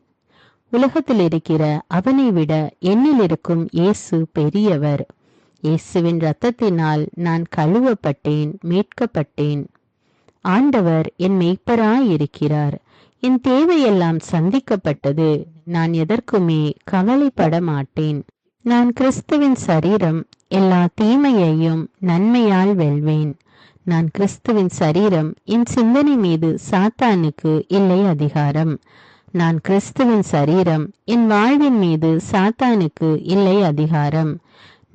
உலகத்தில் இருக்கிற அவனை விட என்னில் இருக்கும் இயேசு பெரியவர். இயேசுவின் இரத்தத்தினால் நான் கழுவப்பட்டேன், மீட்கப்பட்டேன். ஆண்டவர் என் மெய்ப்பராயிருக்கிறார். என் தேவையெல்லாம் சந்திக்கப்பட்டது. நான் எதற்குமே கவலைப்பட மாட்டேன். நான் கிறிஸ்துவின் சரீரம். எல்லா தீமையையும் நன்மையால் வெல்வேன். நான் கிறிஸ்துவின் சரீரம். என் சிந்தனை மீது சாத்தானுக்கு இல்லை அதிகாரம். நான் கிறிஸ்துவின் சரீரம். என் வாழ்வின் மீது சாத்தானுக்கு இல்லை அதிகாரம்.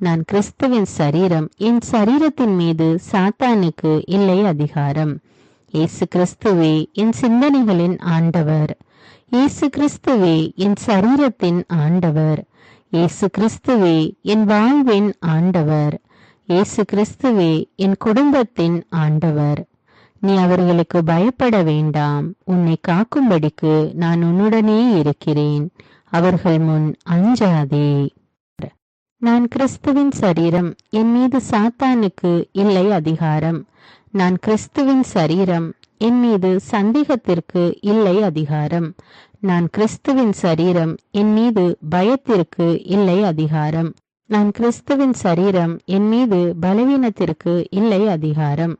நான் கிறிஸ்துவின் சரீரம். என் சரீரத்தின் மீது சாத்தானுக்கு இல்லை அதிகாரம். இயேசு கிறிஸ்துவே என் சிந்தனைகளின் ஆண்டவர். இயேசு கிறிஸ்துவே என் சரீரத்தின் ஆண்டவர். இயேசு கிறிஸ்துவே என் வாழ்வின் ஆண்டவர். இயேசு கிறிஸ்துவே என் குடும்பத்தின் ஆண்டவர். நீ அவர்களுக்கு பயப்பட வேண்டாம். உன்னை காக்கும்படிக்கு நான் உன்னுடனே இருக்கிறேன். அவர்கள் முன் அஞ்சாதே. நான் கிறிஸ்துவின் சரீரம். என் மீது சாத்தானுக்கு இல்லை அதிகாரம். நான் கிறிஸ்துவின் சரீரம். என் மீது சந்தேகத்திற்கு இல்லை அதிகாரம். நான் கிறிஸ்துவின் சரீரம். என் மீது பயத்திற்கு இல்லை அதிகாரம். நான் கிறிஸ்துவின் சரீரம். என் மீது பலவீனத்திற்கு இல்லை அதிகாரம்.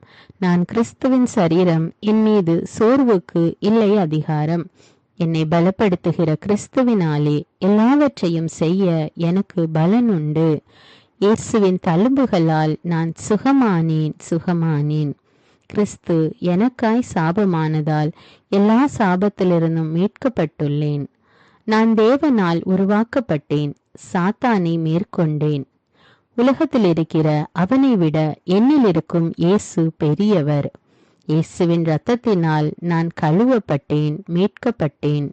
நான் கிறிஸ்துவின் சரீரம். என் மீது சோர்வுக்கு இல்லை அதிகாரம். என்னை பலப்படுத்துகிற கிறிஸ்துவினாலே எல்லாவற்றையும் செய்ய எனக்கு பலன் உண்டு. இயேசுவின் தழும்புகளால் நான் சுகமானேன். கிறிஸ்து எனக்காய் சாபமானதால் எல்லா சாபத்திலிருந்தும் மீட்கப்பட்டுள்ளேன். நான் தேவனால் உருவாக்கப்பட்டேன். சாத்தானை மேற்கொண்டேன். உலகத்தில் இருக்கிற அவனை விட என்னில் இருக்கும் இயேசு பெரியவர். இயேசுவின் இரத்தத்தினால் நான் கழுவப்பட்டேன், மீட்கப்பட்டேன்.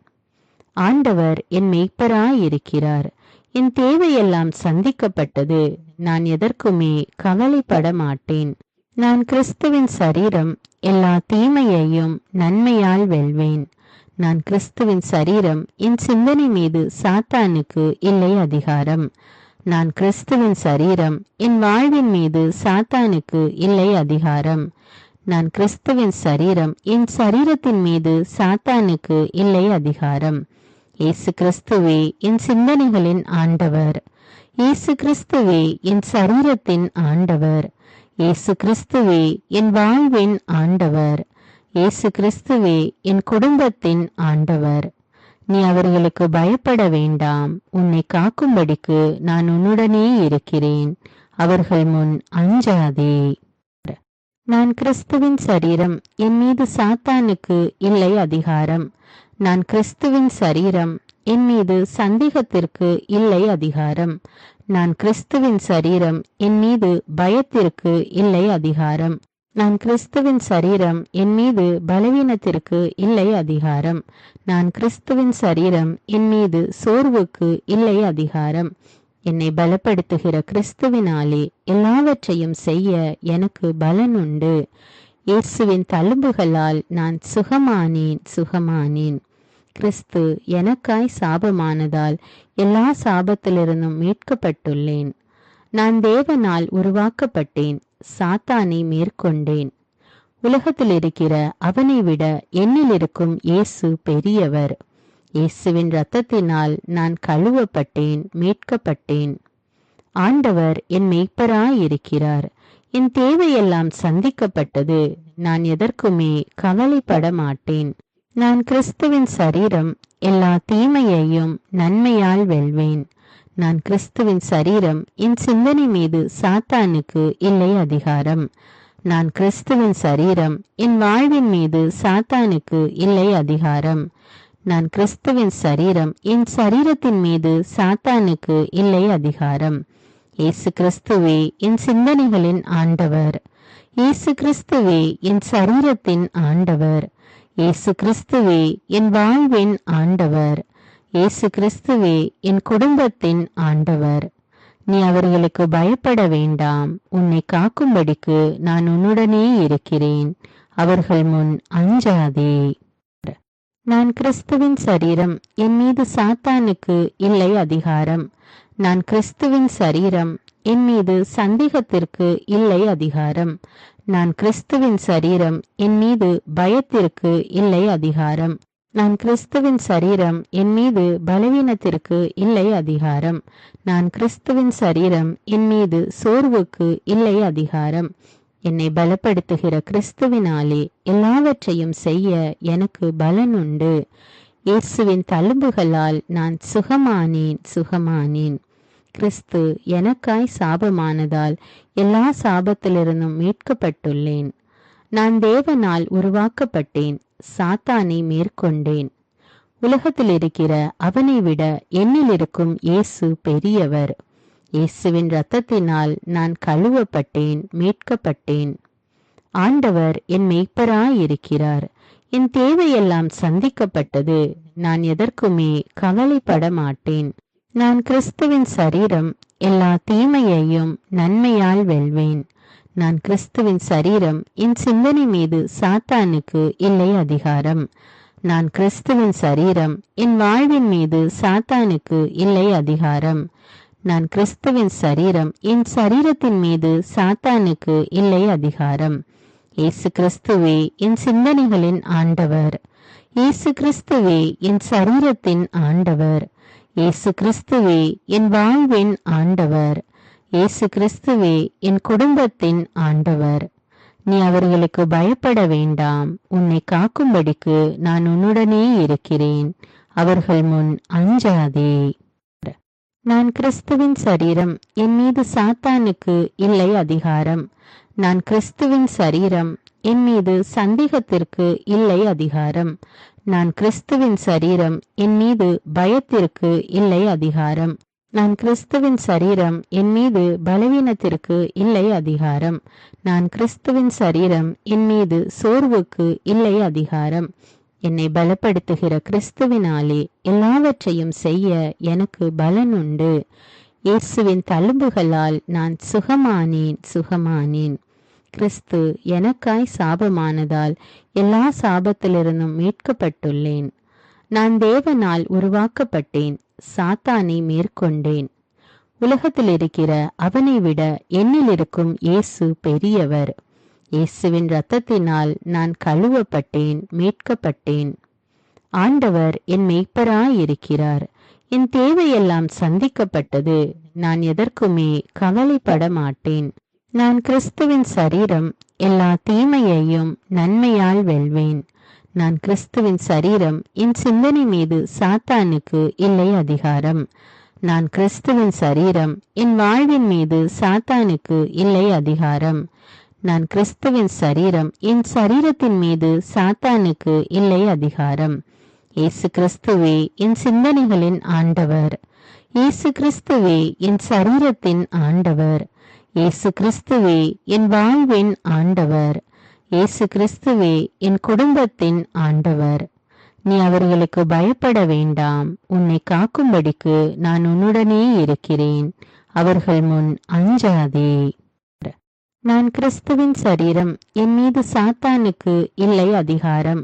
ஆண்டவர் என் மெய்ப்பராயிருக்கிறார். என் தேவையெல்லாம் சந்திக்கப்பட்டது. நான் எதற்குமே கவலைப்பட மாட்டேன். நான் கிறிஸ்துவின் சரீரம். எல்லா தீமையையும் நன்மையால் வெல்வேன். நான் கிறிஸ்துவின் சரீரம். என் சிந்தனை மீது சாத்தானுக்கு இல்லை அதிகாரம். நான் கிறிஸ்துவின் சரீரம். என் வாழ்வின் மீது சாத்தானுக்கு இல்லை அதிகாரம். நான் கிறிஸ்துவின் சரீரம். என் சரீரத்தின் மீது சாத்தானுக்கு இல்லை அதிகாரம். இயேசு கிறிஸ்துவே என் சிந்தனைகளின் ஆண்டவர். இயேசு கிறிஸ்துவே என் சரீரத்தின் ஆண்டவர். இயேசு கிறிஸ்துவே என் வாழ்வின் ஆண்டவர். இயேசு கிறிஸ்துவே என் குடும்பத்தின் ஆண்டவர். நீ அவர்களுக்கு பயப்பட வேண்டாம். உன்னை காக்கும்படிக்கு நான் உன்னுடனே இருக்கிறேன். அவர்கள் முன் அஞ்சாதே. நான் கிறிஸ்துவின் சரீரம். என் மீது சாத்தானுக்கு இல்லை அதிகாரம். நான் கிறிஸ்துவின் சரீரம். என் மீது சந்தேகத்திற்கு இல்லை அதிகாரம். நான் கிறிஸ்துவின் சரீரம். என் மீது பயத்திற்கு இல்லை அதிகாரம். நான் கிறிஸ்துவின் சரீரம். என் மீது பலவீனத்திற்கு இல்லை அதிகாரம். நான் கிறிஸ்துவின் சரீரம். என் மீது சோர்வுக்கு இல்லை அதிகாரம். என்னை பலப்படுத்துகிற கிறிஸ்துவினாலே எல்லாவற்றையும் செய்ய எனக்கு பலன் உண்டு. இயேசுவின் தழும்புகளால் நான் சுகமானேன். கிறிஸ்து எனக்காய் சாபமானதால் எல்லா சாபத்திலிருந்தும் மீட்கப்பட்டுள்ளேன். நான் தேவனால் உருவாக்கப்பட்டேன். சாத்தானை மேற்கொண்டேன். உலகத்தில் இருக்கிற அவனை விட என்னில் இருக்கும் இயேசு பெரியவர். இயேசுவின் இரத்தத்தினால் நான் கழுவப்பட்டேன், மீட்கப்பட்டேன். ஆண்டவர் என் மெய்ப்பராயிருக்கிறார். என் தேவையெல்லாம் சந்திக்கப்பட்டது. நான் எதற்குமே கவலைப்பட மாட்டேன். நான் கிறிஸ்துவின் சரீரம். எல்லா தீமையையும் நன்மையால் வெல்வேன். நான் கிறிஸ்துவின் சரீரம். என் சிந்தனை மீது சாத்தானுக்கு இல்லை அதிகாரம். நான் கிறிஸ்துவின் சரீரம். என் வாழ்வின் மீது சாத்தானுக்கு இல்லை அதிகாரம். நான் கிறிஸ்துவின் சரீரம். என் சரீரத்தின் மீது சாத்தானுக்கு இல்லை அதிகாரம். இயேசு கிறிஸ்துவே என் சிந்தனைகளின் ஆண்டவர். இயேசு கிறிஸ்துவே என் சரீரத்தின் ஆண்டவர். இயேசு கிறிஸ்துவே என் வாழ்வின் ஆண்டவர். இயேசு கிறிஸ்துவே என் குடும்பத்தின் ஆண்டவர். நீ அவர்களுக்கு பயப்பட வேண்டாம். உன்னை காக்கும்படிக்கு நான் உன்னுடனே இருக்கிறேன். அவர்கள் முன் அஞ்சாதே. நான் கிறிஸ்துவின் சரீரம். என் மீது சாத்தானுக்கு இல்லை அதிகாரம். நான் கிறிஸ்துவின் சரீரம். என் மீது சந்தேகத்திற்கு இல்லை அதிகாரம். நான் கிறிஸ்துவின் சரீரம். என் மீது பயத்திற்கு இல்லை அதிகாரம். நான் கிறிஸ்துவின் சரீரம். என் மீது பலவீனத்திற்கு இல்லை அதிகாரம். நான் கிறிஸ்துவின் சரீரம். என் மீது சோர்வுக்கு இல்லை அதிகாரம். என்னை பலப்படுத்துகிற கிறிஸ்துவினாலே எல்லாவற்றையும் செய்ய எனக்கு பலன் உண்டு. இயேசுவின் தழும்புகளால் நான் சுகமானேன். கிறிஸ்து எனக்காய் சாபமானதால் எல்லா சாபத்திலிருந்தும் மீட்கப்பட்டுள்ளேன். நான் தேவனால் உருவாக்கப்பட்டேன், சாத்தானை மேற்கொண்டேன். உலகத்தில் இருக்கிற அவனை விட என்னில் இருக்கும் இயேசு பெரியவர். இயேசுவின் இரத்தத்தினால் நான் கழுவப்பட்டேன், மீட்கப்பட்டேன். ஆண்டவர் என் மெய்ப்பராயிருக்கிறார். என் தேவையெல்லாம் சந்திக்கப்பட்டது. நான் எதற்குமே கவலைப்பட மாட்டேன். நான் கிறிஸ்துவின் சரீரம், எல்லா தீமையையும் நன்மையால் வெல்வேன். நான் கிறிஸ்துவின் சரீரம், என் சிந்தனை மீது சாத்தானுக்கு இல்லை அதிகாரம். நான் கிறிஸ்துவின் சரீரம், என் வாழ்வின் மீது சாத்தானுக்கு இல்லை அதிகாரம். நான் கிறிஸ்துவின் சரீரம், என் சரீரத்தின் மீது சாத்தானுக்கு இல்லை அதிகாரம். இயேசு கிறிஸ்துவே என் சிந்தனைகளின் ஆண்டவர். இயேசு கிறிஸ்துவே என் சரீரத்தின் ஆண்டவர். இயேசு கிறிஸ்துவே என் வாழ்வின் ஆண்டவர். இயேசு கிறிஸ்துவே என் குடும்பத்தின் ஆண்டவர். நீ அவர்களுக்கு பயப்பட வேண்டாம். உன்னை காக்கும்படிக்கு நான் உன்னுடனே இருக்கிறேன். அவர்கள் முன் அஞ்சாதே. நான் கிறிஸ்துவின் சரீரம், என் மீது சாத்தானுக்கு இல்லை அதிகாரம். நான் கிறிஸ்துவின் சரீரம், என் மீது சந்தேகத்திற்கு இல்லை அதிகாரம். நான் கிறிஸ்துவின் சரீரம், என் மீது பயத்திற்கு இல்லை அதிகாரம். நான் கிறிஸ்துவின் சரீரம், என் மீது பலவீனத்திற்கு இல்லை அதிகாரம். நான் கிறிஸ்துவின் சரீரம், என் மீது சோர்வுக்கு இல்லை அதிகாரம். என்னை பலப்படுத்துகிற கிறிஸ்துவினாலே எல்லாவற்றையும் செய்ய எனக்கு பலன் உண்டு. இயேசுவின் தழும்புகளால் நான் சுகமானேன். கிறிஸ்து எனக்காய் சாபமானதால் எல்லா சாபத்திலிருந்தும் மீட்கப்பட்டுள்ளேன். நான் தேவனால் உருவாக்கப்பட்டேன், சாத்தானை மேற்கொண்டேன். உலகத்தில் இருக்கிற அவனை விட என்னில் இருக்கும் இயேசு பெரியவர். இயேசுவின் இரத்தத்தினால் நான் கழுவப்பட்டேன், மீட்கப்பட்டேன். ஆண்டவர் என் மெய்ப்பராயிருக்கிறார். என் தேவையெல்லாம் சந்திக்கப்பட்டது. நான் எதற்குமே கவலைப்பட மாட்டேன். நான் கிறிஸ்துவின் சரீரம், எல்லா தீமையையும் நன்மையால் வெல்வேன். நான் கிறிஸ்துவின் சரீரம், என் சிந்தனை மீது சாத்தானுக்கு இல்லை அதிகாரம். நான் கிறிஸ்துவின் சரீரம், என் வாழ்வின் மீது சாத்தானுக்கு இல்லை அதிகாரம். நான் கிறிஸ்துவின் சரீரம், என் சரீரத்தின் மீது சாத்தானுக்கு இல்லை அதிகாரம். இயேசு கிறிஸ்துவே என் சிந்தனைகளின் ஆண்டவர். இயேசு கிறிஸ்துவே என் சரீரத்தின் ஆண்டவர். இயேசு கிறிஸ்துவே என் வாழ்வின் ஆண்டவர். இயேசு கிறிஸ்துவே என் குடும்பத்தின் ஆண்டவர். நீ அவர்களுக்கு பயப்பட வேண்டாம். உன்னை காக்கும்படிக்கு நான் உன்னுடனே இருக்கிறேன். அவர்கள் முன் அஞ்சாதே. நான் கிறிஸ்துவின் சரீரம், என் மீது சாத்தானுக்கு இல்லை அதிகாரம்.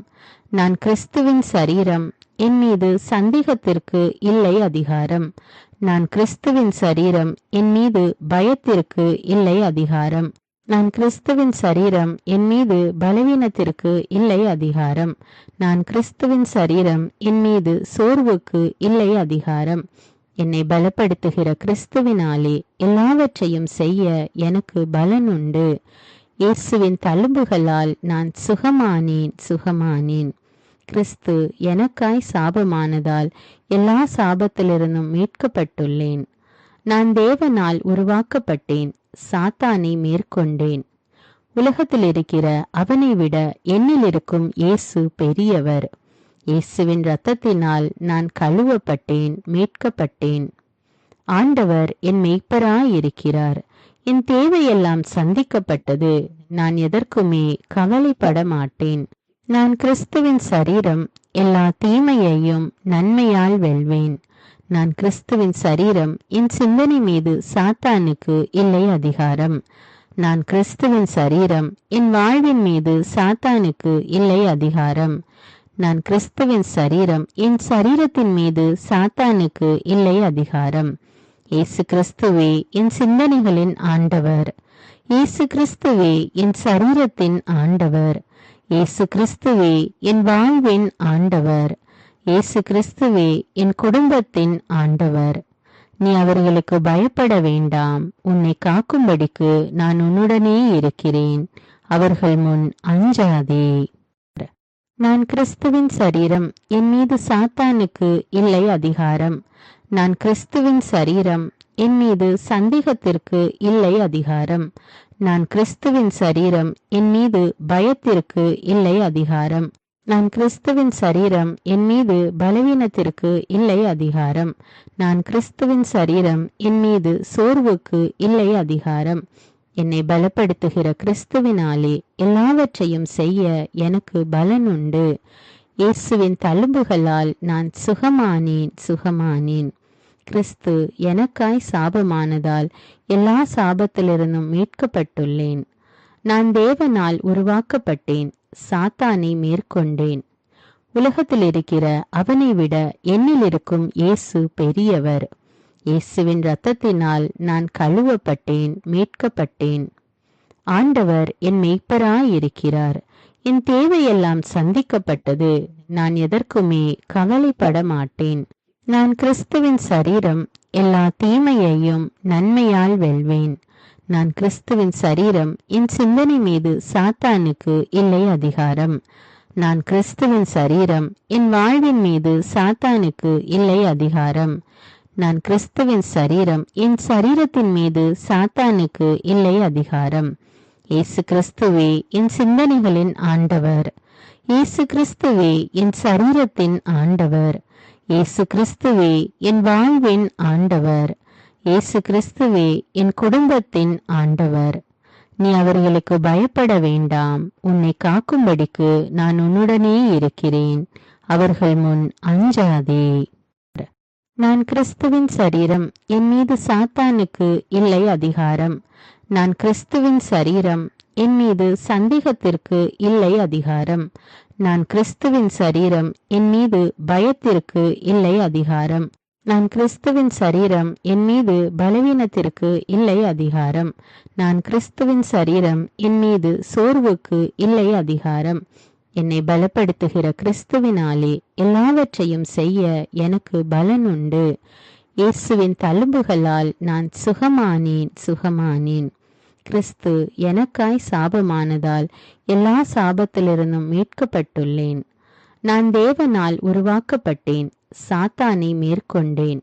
நான் கிறிஸ்துவின் சரீரம், என் மீது சந்தேகத்திற்கு இல்லை அதிகாரம். நான் கிறிஸ்துவின் சரீரம், என் மீது பயத்திற்கு இல்லை அதிகாரம். நான் கிறிஸ்துவின் சரீரம், என் மீது பலவீனத்திற்கு இல்லை அதிகாரம். நான் கிறிஸ்துவின் சரீரம், என் மீது சோர்வுக்கு இல்லை அதிகாரம். என்னை பலப்படுத்துகிற கிறிஸ்துவினாலே எல்லாவற்றையும் செய்ய எனக்கு பலன் உண்டு. இயேசுவின் தழும்புகளால் நான் சுகமானேன். கிறிஸ்து எனக்காய் சாபமானதால் எல்லா சாபத்திலிருந்தும் மீட்கப்பட்டுள்ளேன். நான் தேவனால் உருவாக்கப்பட்டேன், சாத்தானை மேற்கொண்டேன். உலகத்தில் இருக்கிற அவனை விட என்னில் இருக்கும் இயேசு பெரியவர். இயேசுவின் இரத்தத்தினால் நான் கழுவப்பட்டேன், மீட்கப்பட்டேன். ஆண்டவர் என் மெய்ப்பராயிருக்கிறார். என் தேவையெல்லாம் சந்திக்கப்பட்டது. நான் எதற்குமே கவலைப்பட மாட்டேன். நான் கிறிஸ்துவின் சரீரம், எல்லா தீமையையும் நன்மையால் வெல்வேன். நான் கிறிஸ்துவின் சரீரம், என் சிந்தனை மீது சாத்தானுக்கு இல்லை அதிகாரம். நான் கிறிஸ்துவின் சரீரம், என் வாழ்வின் மீது சாத்தானுக்கு இல்லை அதிகாரம். நான் கிறிஸ்துவின் சரீரம், என் சரீரத்தின் மீது சாத்தானுக்கு இல்லை அதிகாரம். இயேசு கிறிஸ்துவே என் சிந்தனைகளின் ஆண்டவர். இயேசு கிறிஸ்துவே என் சரீரத்தின் ஆண்டவர். இயேசு கிறிஸ்துவே என் வாழ்வின் ஆண்டவர். இயேசு கிறிஸ்துவே என் குடும்பத்தின் ஆண்டவர். நீ அவர்களுக்கு பயப்பட வேண்டாம். உன்னை காக்கும்படிக்கு நான் உன்னுடனே இருக்கிறேன். அவர்கள் முன் அஞ்சாதே. நான் கிறிஸ்துவின் சரீரம். என் மீது சாத்தானுக்கு இல்லை அதிகாரம். நான் கிறிஸ்துவின் சரீரம். என் மீது சந்தேகத்திற்கு இல்லை அதிகாரம். நான் கிறிஸ்துவின் சரீரம். என் மீது பயத்திற்கு இல்லை அதிகாரம். நான் கிறிஸ்துவின் சரீரம். என் மீது பலவீனத்திற்கு இல்லை அதிகாரம். நான் கிறிஸ்துவின் சரீரம். என் மீது சோர்வுக்கு இல்லை அதிகாரம். என்னை பலப்படுத்துகிற கிறிஸ்துவினாலே எல்லாவற்றையும் செய்ய எனக்கு பலன் உண்டு. இயேசுவின் தழும்புகளால் நான் சுகமானேன். கிறிஸ்து எனக்காய் சாபமானதால் எல்லா சாபத்திலிருந்தும் மீட்கப்பட்டுள்ளேன். நான் தேவனால் உருவாக்கப்பட்டேன். சாத்தானை மேற்கொண்டேன். உலகத்தில் இருக்கிற அவனை விட என்னில் இருக்கும் இயேசு பெரியவர். இயேசுவின் இரத்தத்தினால் நான் கழுவப்பட்டேன், மீட்கப்பட்டேன். ஆண்டவர் என் மெய்ப்பராயிருக்கிறார். என் தேவையெல்லாம் சந்திக்கப்பட்டது. நான் எதற்குமே கவலைப்பட மாட்டேன். நான் கிறிஸ்துவின் சரீரம். எல்லா தீமையையும் நன்மையால் வெல்வேன். நான் கிறிஸ்துவின் சரீரம். என் சிந்தனை மீது சாத்தானுக்கு இல்லை அதிகாரம். நான் கிறிஸ்துவின் சரீரம். என் வாழ்வின் மீது சாத்தானுக்கு இல்லை அதிகாரம். நான் கிறிஸ்துவின் சரீரம். என் சரீரத்தின் மீது சாத்தானுக்கு இல்லை அதிகாரம். இயேசு கிறிஸ்துவே என் சிந்தனைகளின் ஆண்டவர். இயேசு கிறிஸ்துவே என் சரீரத்தின் ஆண்டவர். இயேசு கிறிஸ்துவே என் வாழ்வின் ஆண்டவர். இயேசு கிறிஸ்துவே என் குடும்பத்தின் ஆண்டவர். நீ அவர்களுக்கு பயப்பட வேண்டாம். உன்னை காக்கும்படிக்கு நான் உன்னுடனே இருக்கிறேன். அவர்கள் முன் அஞ்சாதே. நான் கிறிஸ்துவின் சரீரம். என் மீது சாத்தானுக்கு இல்லை அதிகாரம். நான் கிறிஸ்துவின் சரீரம். என் மீது சந்தேகத்திற்கு இல்லை அதிகாரம். நான் கிறிஸ்துவின் சரீரம். என் மீது பயத்திற்கு இல்லை அதிகாரம். நான் கிறிஸ்துவின் சரீரம். என் மீது பலவீனத்திற்கு இல்லை அதிகாரம். நான் கிறிஸ்துவின் சரீரம். என் மீது சோர்வுக்கு இல்லை அதிகாரம். என்னை பலப்படுத்துகிற கிறிஸ்துவினாலே எல்லாவற்றையும் செய்ய எனக்கு பலன் உண்டு. இயேசுவின் தழும்புகளால் நான் சுகமானேன். கிறிஸ்து எனக்காய் சாபமானதால் எல்லா சாபத்திலிருந்தும் மீட்கப்பட்டுள்ளேன். நான் தேவனால் உருவாக்கப்பட்டேன். சாத்தானை மேற்கொண்டேன்.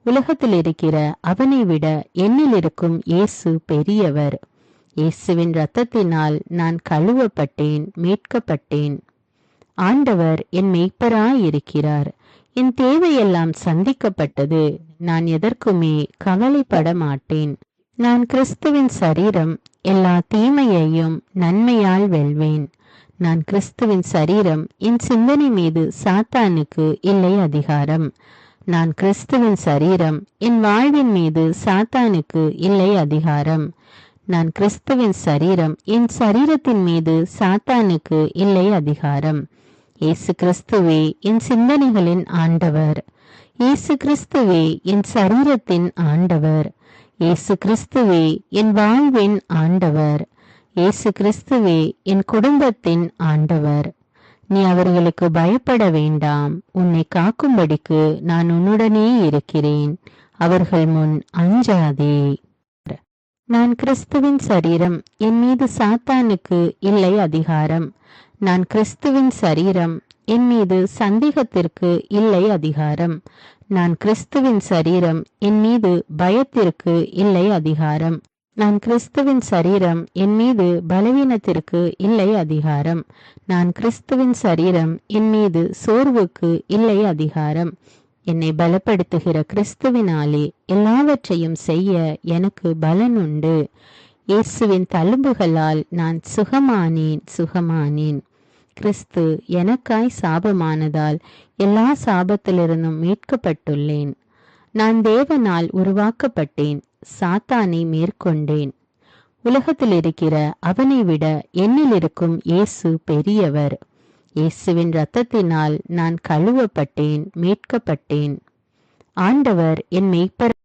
உலகத்தில் இருக்கிற அவனை விட என்னில் இருக்கும் இயேசு பெரியவர். இயேசுவின் இரத்தத்தினால் நான் கழுவப்பட்டேன், மீட்கப்பட்டேன். ஆண்டவர் என் மெய்ப்பராயிருக்கிறார். என் தேவையெல்லாம் சந்திக்கப்பட்டது. நான் எதற்குமே கவலைப்பட மாட்டேன். நான் கிறிஸ்துவின் சரீரம். எல்லா தீமையையும் நன்மையால் வெல்வேன். நான் கிறிஸ்துவின் சரீரம். என் சிந்தனை மீது சாத்தானுக்கு இல்லை அதிகாரம். நான் கிறிஸ்துவின் சரீரம். என் வாழ்வின் மீது சாத்தானுக்கு இல்லை அதிகாரம். நான் கிறிஸ்துவின் சரீரம். என் சரீரத்தின் மீது சாத்தானுக்கு இல்லை அதிகாரம். இயேசு கிறிஸ்துவே என் சிந்தனைகளின் ஆண்டவர். இயேசு கிறிஸ்துவே என் சரீரத்தின் ஆண்டவர். இயேசு கிறிஸ்துவே என் வாழ்வின் ஆண்டவர். இயேசு கிறிஸ்துவே என் குடும்பத்தின் ஆண்டவர். நீ அவர்களுக்கு பயப்பட வேண்டாம். உன்னை காக்கும்படிக்கு நான் உன்னுடனே இருக்கிறேன். அவர்கள் முன் அஞ்சாதே. நான் கிறிஸ்துவின் சரீரம். என் மீது சாத்தானுக்கு இல்லை அதிகாரம். நான் கிறிஸ்துவின் சரீரம். என் மீது சந்தேகத்திற்கு இல்லை அதிகாரம். நான் கிறிஸ்துவின் சரீரம். என் மீது பயத்திற்கு இல்லை அதிகாரம். நான் கிறிஸ்துவின் சரீரம். என் மீது பலவீனத்திற்கு இல்லை அதிகாரம். நான் கிறிஸ்துவின் சரீரம். என் மீது சோர்வுக்கு இல்லை அதிகாரம். என்னை பலப்படுத்துகிற கிறிஸ்துவினாலே எல்லாவற்றையும் செய்ய எனக்கு பலன் உண்டு. இயேசுவின் தழும்புகளால் நான் சுகமானேன். கிறிஸ்து எனக்காய் சாபமானதால் எல்லா சாபத்திலிருந்தும் மீட்கப்பட்டுள்ளேன். நான் தேவனால் உருவாக்கப்பட்டேன். சாத்தானை மேற்கொண்டேன். உலகத்தில் இருக்கிற அவனை விட என்னில் இருக்கும் இயேசு பெரியவர். இயேசுவின் இரத்தத்தினால் நான் கழுவப்பட்டேன், மீட்கப்பட்டேன். ஆண்டவர் என் மெய்ப்பர்